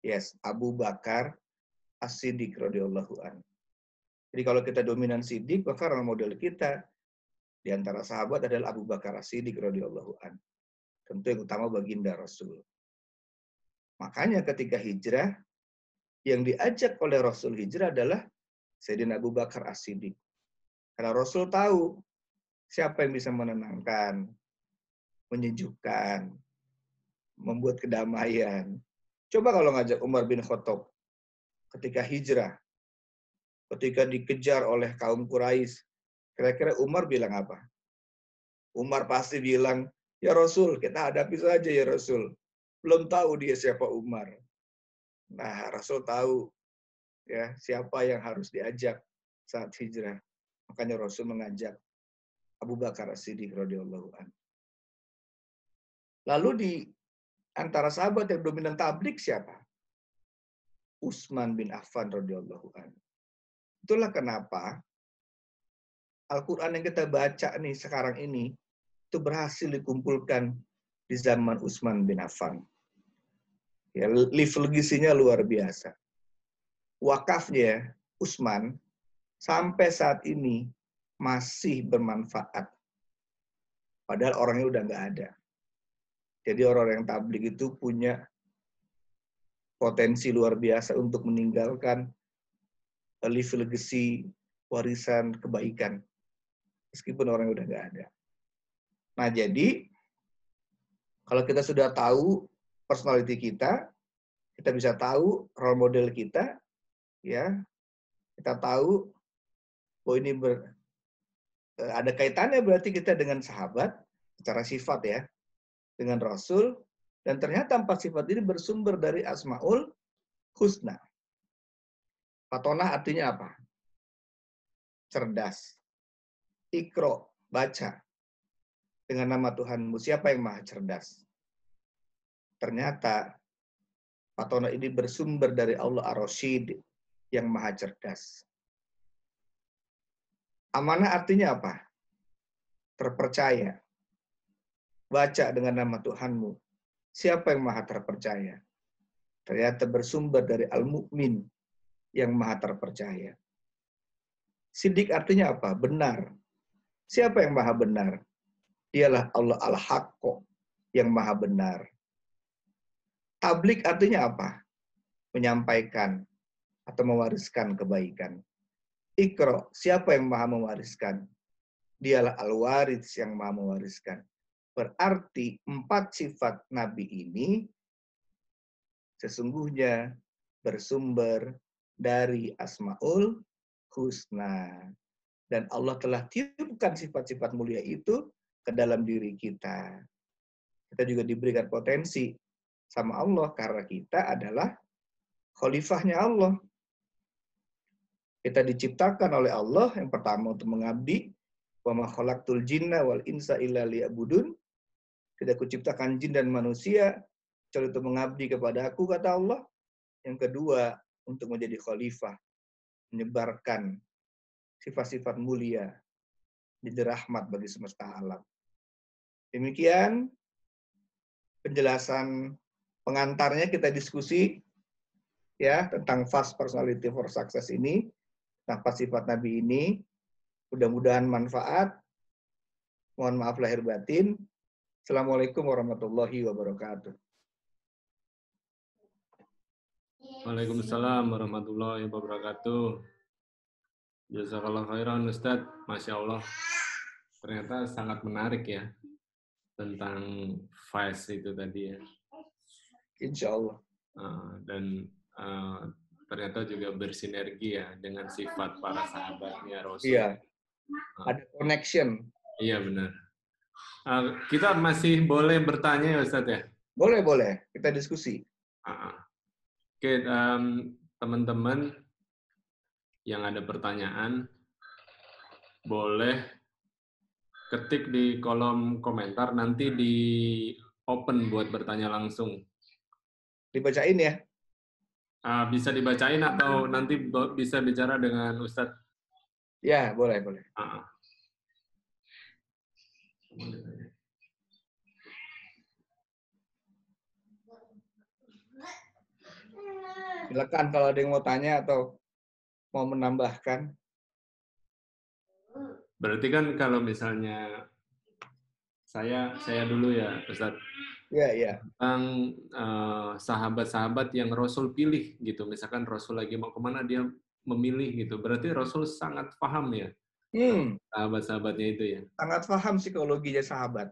Yes, Abu Bakar As-Siddiq radhiyallahu an. Jadi kalau kita dominan sidik, maka role model kita di antara sahabat adalah Abu Bakar As-Siddiq radhiyallahu an. Tentu yang utama baginda Rasul. Makanya ketika hijrah, yang diajak oleh Rasul hijrah adalah Sayyidina Abu Bakar As-Siddiq. Karena Rasul tahu siapa yang bisa menenangkan, menyejukkan, membuat kedamaian. Coba kalau ngajak Umar bin Khattab ketika hijrah, ketika dikejar oleh kaum Quraisy, kira-kira Umar bilang apa? Umar pasti bilang, ya Rasul, kita hadapi saja ya Rasul. Belum tahu dia siapa Umar. Nah, Rasul tahu ya siapa yang harus diajak saat hijrah. Makanya Rasul mengajak Abu Bakar As-Siddiq radhiyallahu anhu. Lalu di antara sahabat yang dominan tablik siapa? Utsman bin Affan radhiyallahu anhu. Itulah kenapa Al-Quran yang kita baca nih sekarang ini itu berhasil dikumpulkan di zaman Utsman bin Affan. Ya, live legasinya luar biasa. Wakafnya Utsman sampai saat ini masih bermanfaat. Padahal orangnya udah nggak ada. Jadi orang-orang yang tabligh itu punya potensi luar biasa untuk meninggalkan live legacy, warisan kebaikan. Meskipun orangnya udah nggak ada. Nah jadi, kalau kita sudah tahu personality kita bisa tahu role model kita, ya, kita tahu bahwa ini ada kaitannya berarti kita dengan sahabat secara sifat ya, dengan Rasul, dan ternyata 4 sifat ini bersumber dari Asmaul Husna. Fatonah artinya apa? Cerdas. Ikro, baca. Dengan nama Tuhanmu, siapa yang maha cerdas? Ternyata Fatonah ini bersumber dari Allah Ar-Rasyid yang maha cerdas. Amanah artinya apa? Terpercaya. Baca dengan nama Tuhanmu. Siapa yang maha terpercaya? Ternyata bersumber dari Al-Mu'min yang maha terpercaya. Siddiq artinya apa? Benar. Siapa yang maha benar? Dialah Allah Al-Haqqo yang maha benar. Tablik artinya apa? Menyampaikan atau mewariskan kebaikan. Iqra, siapa yang maha mewariskan? Dialah Al-Warits yang maha mewariskan. Berarti 4 sifat Nabi ini sesungguhnya bersumber dari Asmaul Husna. Dan Allah telah tiupkan sifat-sifat mulia itu ke dalam diri kita. Kita juga diberikan potensi sama Allah karena kita adalah khalifahnya Allah. Kita diciptakan oleh Allah yang pertama untuk mengabdi. Wa ma khalaqtul jinna wal insa illa liya'budun. Tidak kuciptakan jin dan manusia kecuali untuk mengabdi kepada aku, kata Allah. Yang kedua, untuk menjadi khalifah, menyebarkan sifat-sifat mulia, jadi rahmat bagi semesta alam. Demikian penjelasan pengantarnya, kita diskusi ya tentang Fast Personality for Success ini, tentang sifat Nabi ini. Mudah-mudahan manfaat. Mohon maaf lahir batin. Assalamualaikum warahmatullahi wabarakatuh. Waalaikumsalam warahmatullahi wabarakatuh. Jazakallah khairan Ustadz. Masya Allah. Ternyata sangat menarik ya. Tentang vice itu tadi ya. Insya Allah. Dan ternyata juga bersinergi ya dengan sifat para sahabatnya Rasul. Iya. Ada connection. Iya benar. Kita masih boleh bertanya ya Ustadz ya? Boleh. Kita diskusi. Oke, teman-teman yang ada pertanyaan, boleh ketik di kolom komentar, nanti di open buat bertanya langsung. Dibacain ya? Bisa dibacain atau nanti bisa bicara dengan Ustadz? Ya, boleh. Silakan kalau ada yang mau tanya atau mau menambahkan. Berarti kan kalau misalnya saya dulu ya Ustadz. Ya. Tentang sahabat-sahabat yang Rasul pilih gitu. Misalkan Rasul lagi mau kemana dia memilih gitu. Berarti Rasul sangat paham ya sahabat-sahabatnya itu ya. Sangat paham psikologinya sahabat.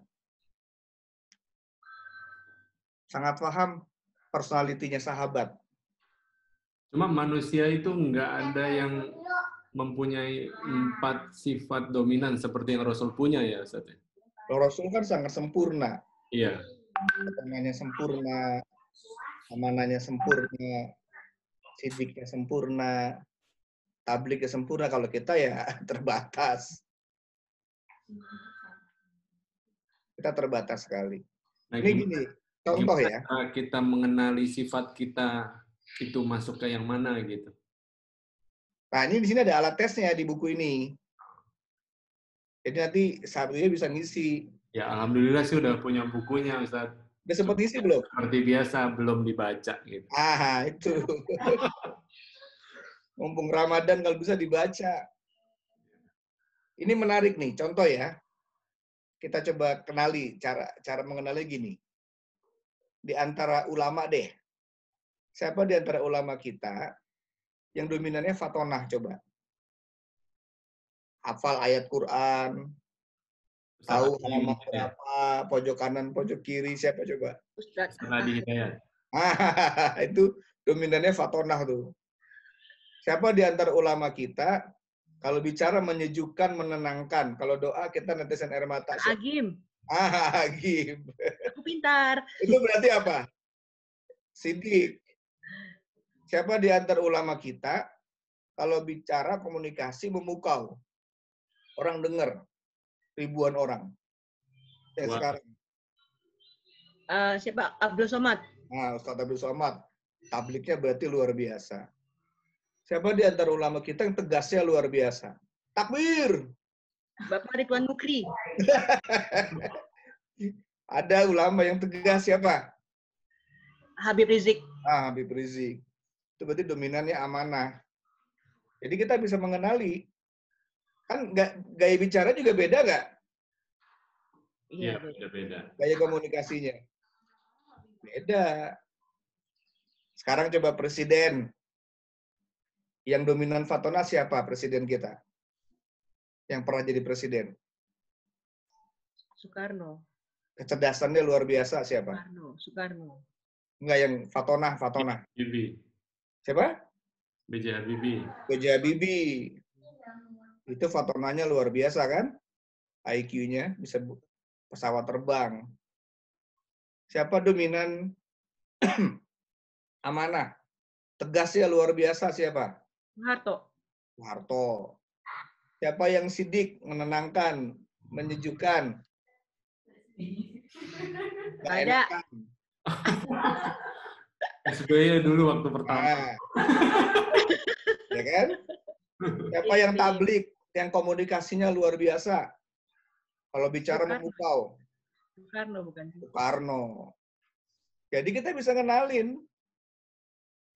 Sangat paham personalitinya sahabat. Cuma manusia itu nggak ada yang mempunyai 4 sifat dominan seperti yang Rasul punya ya Ustaz. Rasul kan sangat sempurna. Iya. Ketenangannya sempurna, amanahnya sempurna, sidiknya sempurna, tablignya sempurna. Kalau kita ya terbatas. Kita terbatas sekali. Nah, ini gini, contoh ya. Kita mengenali sifat kita itu masuk ke yang mana gitu. Nah, ini di sini ada alat tesnya di buku ini. Jadi nanti sahabatnya bisa ngisi. Ya, alhamdulillah sih udah punya bukunya, Ustaz. Udah sempat ngisi belum? Seperti biasa, belum dibaca gitu. Itu. Mumpung Ramadan kalau bisa dibaca. Ini menarik nih, contoh ya. Kita coba kenali, cara mengenali gini. Di antara ulama deh. Siapa di antara ulama kita yang dominannya fatonah coba? Hafal ayat Quran, tahu halaman berapa, pojok kanan, pojok kiri, siapa coba? Ustaz Hadi Hidayat. Itu dominannya fatonah tuh. Siapa di antara ulama kita, kalau bicara menyejukkan, menenangkan, kalau doa kita netesan air mata. Agim. Agim. Aku pintar. Itu berarti apa? Sidik. Siapa di antara ulama kita, kalau bicara komunikasi memukau. Orang dengar. Ribuan orang. Kayak sekarang. Siapa? Abdul Somad. Nah, Ustaz Abdul Somad. Tabliknya berarti luar biasa. Siapa di antara ulama kita yang tegasnya luar biasa? Takbir! Bapak Ridwan Mukri. Ada ulama yang tegas siapa? Habib Rizik. Habib Rizik. Itu berarti dominannya amanah. Jadi kita bisa mengenali. Kan gaya bicara juga beda nggak? Iya, beda. Gaya komunikasinya. Beda. Sekarang coba presiden. Yang dominan fatona siapa presiden kita? Yang pernah jadi presiden? Soekarno. Kecerdasannya luar biasa siapa? Soekarno. Enggak, yang fatona. Habibie. Siapa? B.J. Habibie. B.J. Habibie. Itu fatonanya luar biasa kan? IQ-nya bisa pesawat terbang. Siapa dominan amanah? Tegas ya luar biasa siapa? Harto. Soeharto. Siapa yang sidik, menenangkan, menyejukkan? Nggak Ada. enakan. SBY dulu waktu pertama. Nah, ya kan? Siapa yang tablik, yang komunikasinya luar biasa? Kalau bicara memukau, Soekarno bukan. Soekarno. Jadi kita bisa kenalin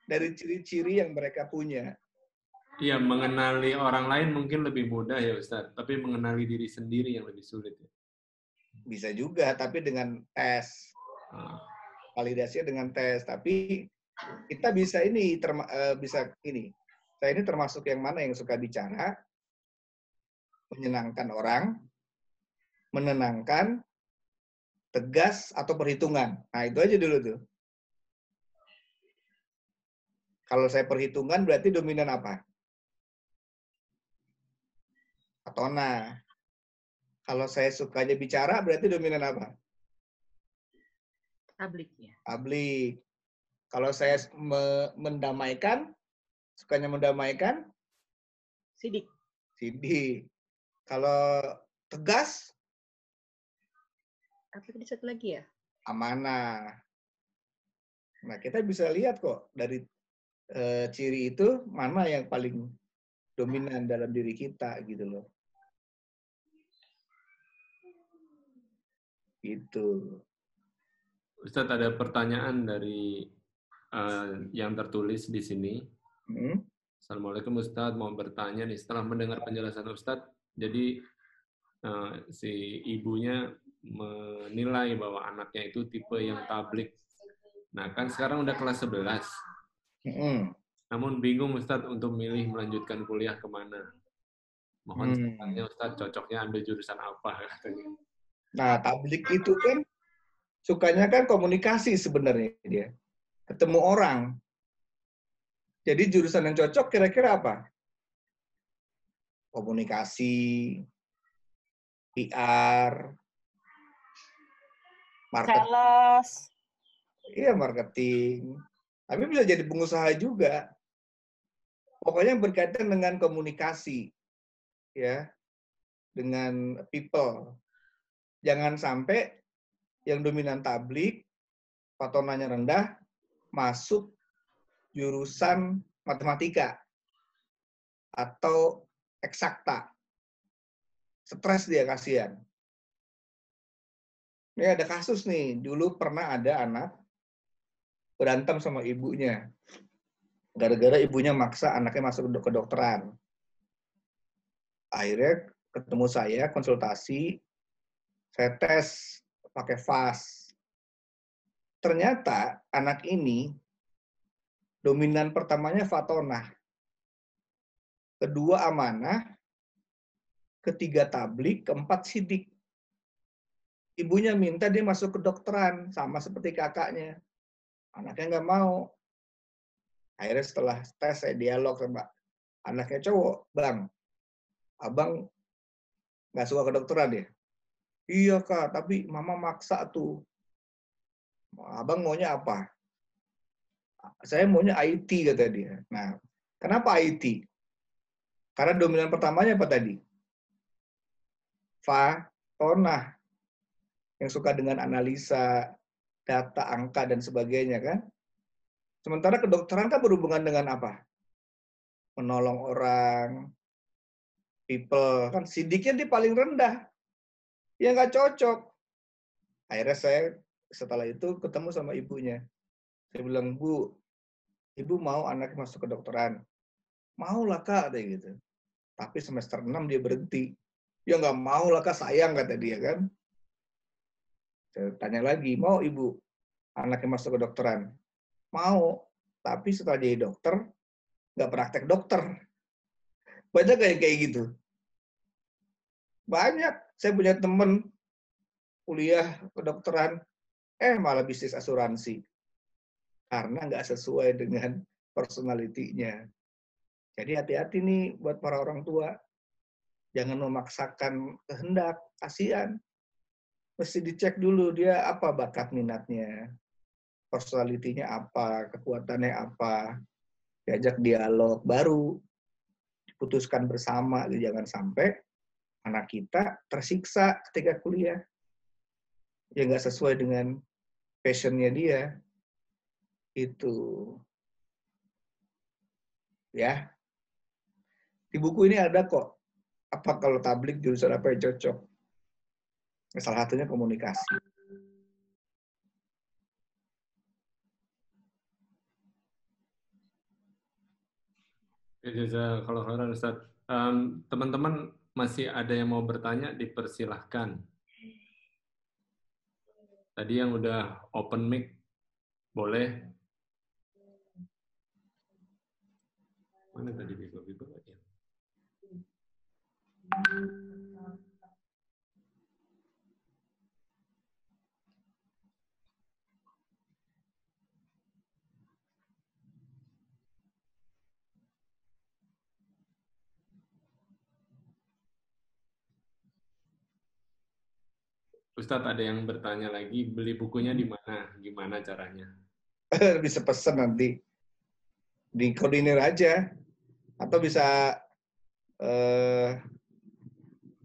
dari ciri-ciri yang mereka punya. Iya, mengenali orang lain mungkin lebih mudah ya Ustadz, tapi mengenali diri sendiri yang lebih sulit. Ya. Bisa juga, tapi dengan tes. Validasinya dengan tes. Tapi kita bisa ini, bisa ini. Saya ini termasuk yang mana yang suka bicara, menyenangkan orang, menenangkan, tegas, atau perhitungan. Nah, itu aja dulu tuh. Kalau saya perhitungan berarti dominan apa? Atona. Kalau saya sukanya bicara berarti dominan apa? Tablik ya. Tablik. Kalau saya mendamaikan, sukanya mendamaikan, Sidik. sidik. Kalau tegas, Apa tadi satu lagi ya? amanah. Nah, kita bisa lihat kok dari ciri itu mana yang paling dominan dalam diri kita gitu loh. Gitu. Ustadz, ada pertanyaan dari yang tertulis di sini. Assalamualaikum Ustadz, mau bertanya nih, setelah mendengar penjelasan Ustadz, jadi si ibunya menilai bahwa anaknya itu tipe yang tablik. Nah, kan sekarang udah kelas 11. Namun bingung Ustadz untuk milih melanjutkan kuliah kemana. Mohon sarannya Ustadz, cocoknya ambil jurusan apa katanya. Nah, tablik itu kan sukanya kan komunikasi sebenarnya dia. Ketemu orang. Jadi jurusan yang cocok kira-kira apa? Komunikasi, PR, marketing. Sales. Iya, marketing. Tapi bisa jadi pengusaha juga. Pokoknya berkaitan dengan komunikasi. Ya. Dengan people. Jangan sampai yang dominan tablik, patonanya rendah, masuk jurusan matematika atau eksakta. Stres dia, kasihan. Ini ada kasus nih, dulu pernah ada anak berantem sama ibunya. Gara-gara ibunya maksa anaknya masuk ke kedokteran. Akhirnya ketemu saya, konsultasi, saya tes pakai FAST. Ternyata anak ini dominan pertamanya fatonah, kedua amanah, ketiga tablik, keempat sidik. Ibunya minta dia masuk kedokteran, sama seperti kakaknya. Anaknya nggak mau. Akhirnya setelah tes, saya dialog sama anaknya cowok. Bang, abang nggak suka kedokteran ya? Iya kak, tapi mama maksa tuh. Abang maunya apa? Saya maunya IT, kata dia. Nah, kenapa IT? Karena dominan pertamanya apa tadi? Fatonah. Yang suka dengan analisa, data, angka, dan sebagainya kan. Sementara kedokteran kan berhubungan dengan apa? Menolong orang, people. Kan sidiknya dia paling rendah. Ya nggak cocok. Akhirnya saya setelah itu ketemu sama ibunya. Saya bilang, Bu, ibu mau anaknya masuk kedokteran? Mau lah kak, kayak gitu. Tapi semester 6 dia berhenti. Ya nggak mau lah kak, sayang kata dia kan. Saya tanya lagi, mau ibu anaknya masuk kedokteran? Mau, tapi setelah jadi dokter, nggak praktek dokter. Banyak kayak gitu. Banyak. Saya punya temen kuliah kedokteran, malah bisnis asuransi. Karena nggak sesuai dengan personality-nya. Jadi hati-hati nih buat para orang tua. Jangan memaksakan kehendak, kasihan. mesti dicek dulu dia apa bakat minatnya, personalitinya apa, kekuatannya apa, diajak dialog, baru diputuskan bersama. Jangan sampai anak kita tersiksa ketika kuliah, ya nggak sesuai dengan passionnya dia. Itu ya, di buku ini ada kok apa kalau tablik jurusan apa yang cocok. Salah satunya komunikasi. Kalau Ustaz, teman-teman masih ada yang mau bertanya, dipersilahkan. Tadi yang udah open mic, boleh. Mana tadi Bibo ya? Ustadz, ada yang bertanya lagi, beli bukunya di mana? Gimana caranya? Bisa pesan nanti. Di koordinir aja. Atau bisa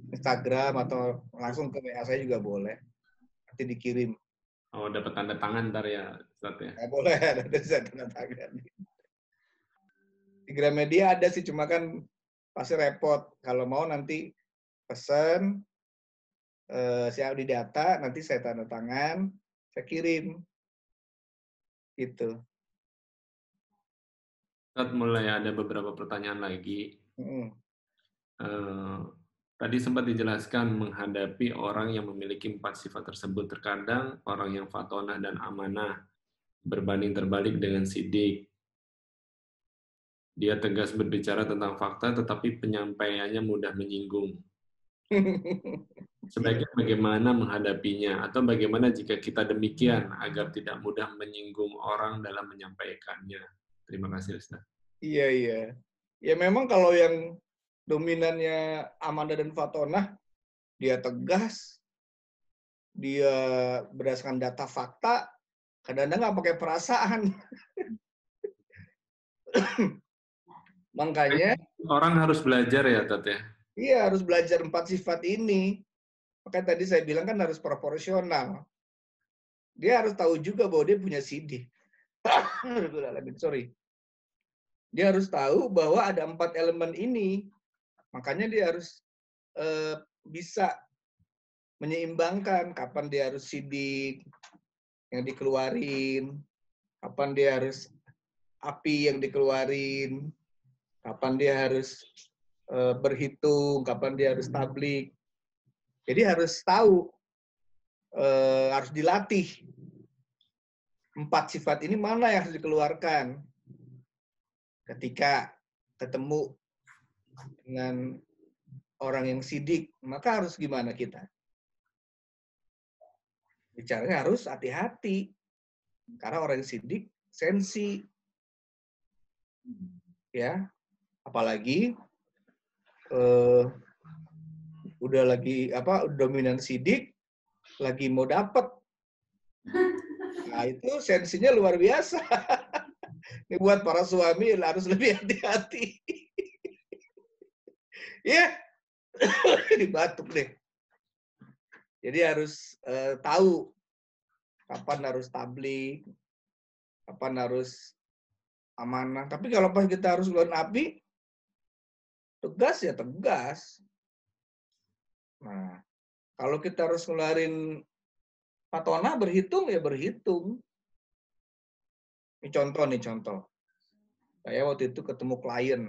Instagram atau langsung ke WA saya juga boleh. Nanti dikirim. Oh, dapat tanda tangan ntar ya, Ustadz ya? Boleh, ada tanda tangan. Di Gramedia ada sih, cuma kan pasti repot. Kalau mau nanti pesan, saya di data, nanti saya tanda tangan, saya kirim. Gitu. Ustadz, mulai ada beberapa pertanyaan lagi. Tadi sempat dijelaskan menghadapi orang yang memiliki 4 sifat tersebut. Terkadang orang yang fatonah dan amanah berbanding terbalik dengan sidik. Dia tegas berbicara tentang fakta, tetapi penyampaiannya mudah menyinggung. Sebaiknya bagaimana menghadapinya? Atau bagaimana jika kita demikian agar tidak mudah menyinggung orang dalam menyampaikannya? Terima kasih, Ustaz. Iya. Ya memang kalau yang dominannya amanah dan fatonah, dia tegas, dia berdasarkan data fakta, kadang-kadang nggak pakai perasaan. Makanya orang harus belajar ya, Tat ya? Iya, harus belajar 4 sifat ini. Makanya tadi saya bilang kan harus proporsional. Dia harus tahu juga bahwa dia punya sidik. Sorry. Dia harus tahu bahwa ada 4 elemen ini. Makanya dia harus bisa menyeimbangkan kapan dia harus sidik yang dikeluarin, kapan dia harus api yang dikeluarin, kapan dia harus berhitung, kapan dia harus tablik. Jadi harus tahu, harus dilatih 4 sifat ini mana yang harus dikeluarkan ketika ketemu dengan orang yang sidik. Maka harus gimana kita? Bicaranya harus hati-hati. Karena orang yang sidik sensi. Ya, apalagi udah lagi dominan sidik, lagi mau dapet. Nah, itu sensinya luar biasa. Ini buat para suami harus lebih hati-hati. Ya, dibatuk deh. Jadi harus tahu kapan harus tablik, kapan harus amanah. Tapi kalau pas kita harus ngeluarin api, tegas ya tegas. Nah, kalau kita harus ngeluarin fatonah, berhitung ya berhitung. Ini contoh. Saya waktu itu ketemu klien.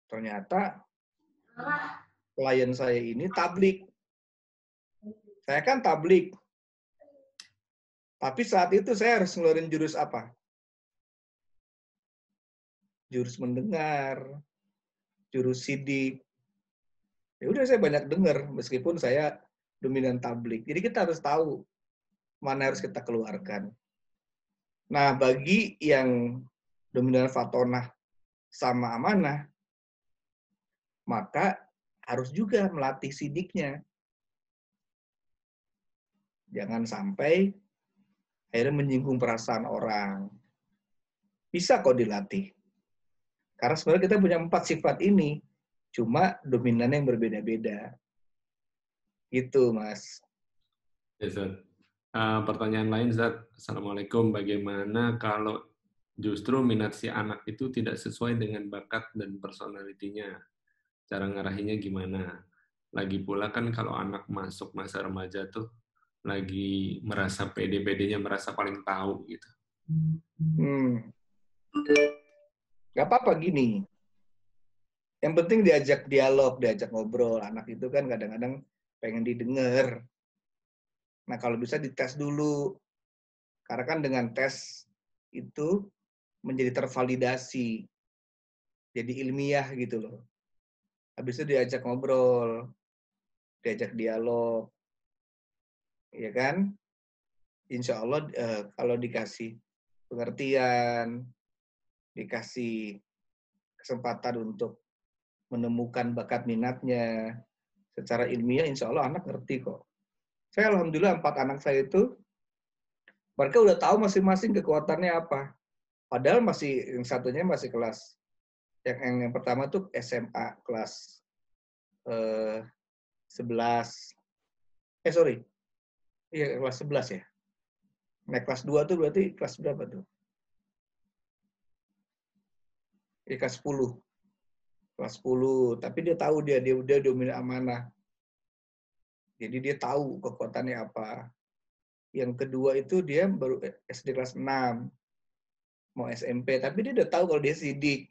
Ternyata klien saya ini tablik. Saya kan tablik. Tapi saat itu saya harus ngeluarin jurus apa? Jurus mendengar, jurus sidik. Ya udah saya banyak dengar meskipun saya dominan tablik. Jadi kita harus tahu mana harus kita keluarkan. Nah, bagi yang dominan fatonah sama amanah, maka harus juga melatih sidiknya. Jangan sampai akhirnya menyinggung perasaan orang. Bisa kok dilatih. Karena sebenarnya kita punya 4 sifat ini, cuma dominannya yang berbeda-beda. Gitu, Mas. Ya, Ustaz. Pertanyaan lain, Ustaz. Assalamualaikum. Bagaimana kalau justru minat si anak itu tidak sesuai dengan bakat dan personalitinya? Cara ngarahinnya gimana? Lagi pula kan kalau anak masuk masa remaja tuh lagi merasa pede-pedenya, merasa paling tahu gitu. Gak apa-apa gini. Yang penting diajak dialog, diajak ngobrol. Anak itu kan kadang-kadang pengen didengar. Nah, kalau bisa dites dulu. Karena kan dengan tes itu menjadi tervalidasi. Jadi ilmiah gitu loh. Habis itu diajak ngobrol, diajak dialog. Ya kan? Insya Allah kalau dikasih pengertian, dikasih kesempatan untuk menemukan bakat minatnya secara ilmiah, insya Allah anak ngerti kok. Saya alhamdulillah 4 anak saya itu mereka udah tahu masing-masing kekuatannya apa. Padahal masih yang satunya masih kelas yang pertama tuh SMA kelas 11. Iya kelas 11 ya. Nah, kelas 2 tuh berarti kelas berapa tuh? Ya, kelas 10. Kelas 10, tapi dia tahu dia udah dominan amanah. Jadi dia tahu kekuatannya apa. Yang kedua itu dia baru SD kelas 6. Mau SMP, tapi dia udah tahu kalau dia sidik.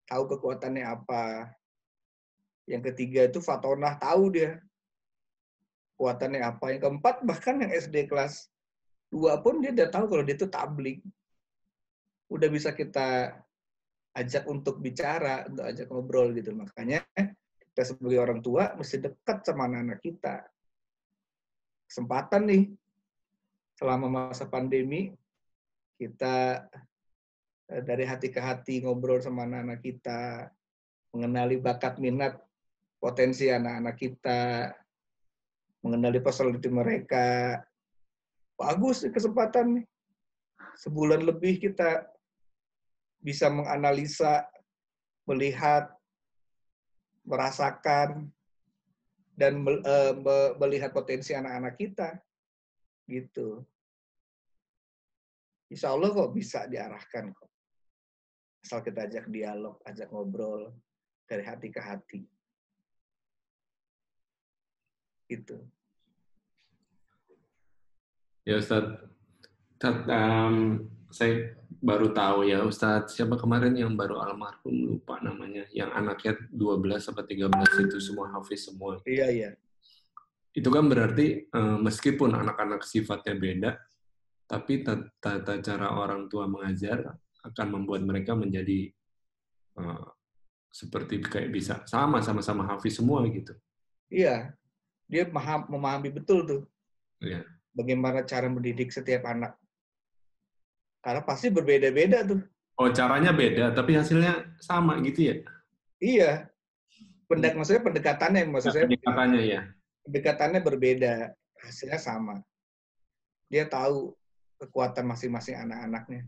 Tahu kekuatannya apa. Yang ketiga itu Fatonah, tahu dia kekuatannya apa. Yang keempat bahkan yang SD kelas 2 pun dia udah tahu kalau dia itu tabligh. Udah bisa kita ajak untuk bicara, untuk ajak ngobrol gitu. Makanya kita sebagai orang tua mesti dekat sama anak-anak kita. Kesempatan nih, selama masa pandemi, kita dari hati ke hati ngobrol sama anak-anak kita, mengenali bakat minat, potensi anak-anak kita, mengenali personality mereka. Bagus nih kesempatan nih. Sebulan lebih kita bisa menganalisa, melihat, merasakan, dan melihat potensi anak-anak kita. Gitu. Insya Allah kok bisa diarahkan kok. Asal kita ajak dialog, ajak ngobrol dari hati ke hati. Gitu. Ya Ustadz, saya baru tahu ya Ustadz, siapa kemarin yang baru almarhum, lupa namanya, yang anaknya 12 atau 13 itu semua hafiz semua. Iya, iya. Itu kan berarti meskipun anak-anak sifatnya beda, tapi tata cara orang tua mengajar akan membuat mereka menjadi seperti kayak bisa sama-sama hafiz semua gitu. Iya, dia memahami betul tuh. Iya. Bagaimana cara mendidik setiap anak. Karena pasti berbeda-beda tuh. Oh, caranya beda, tapi hasilnya sama gitu ya? Iya. Maksudnya pendekatannya, pendekatannya ya. Pendekatannya berbeda, hasilnya sama. Dia tahu kekuatan masing-masing anak-anaknya.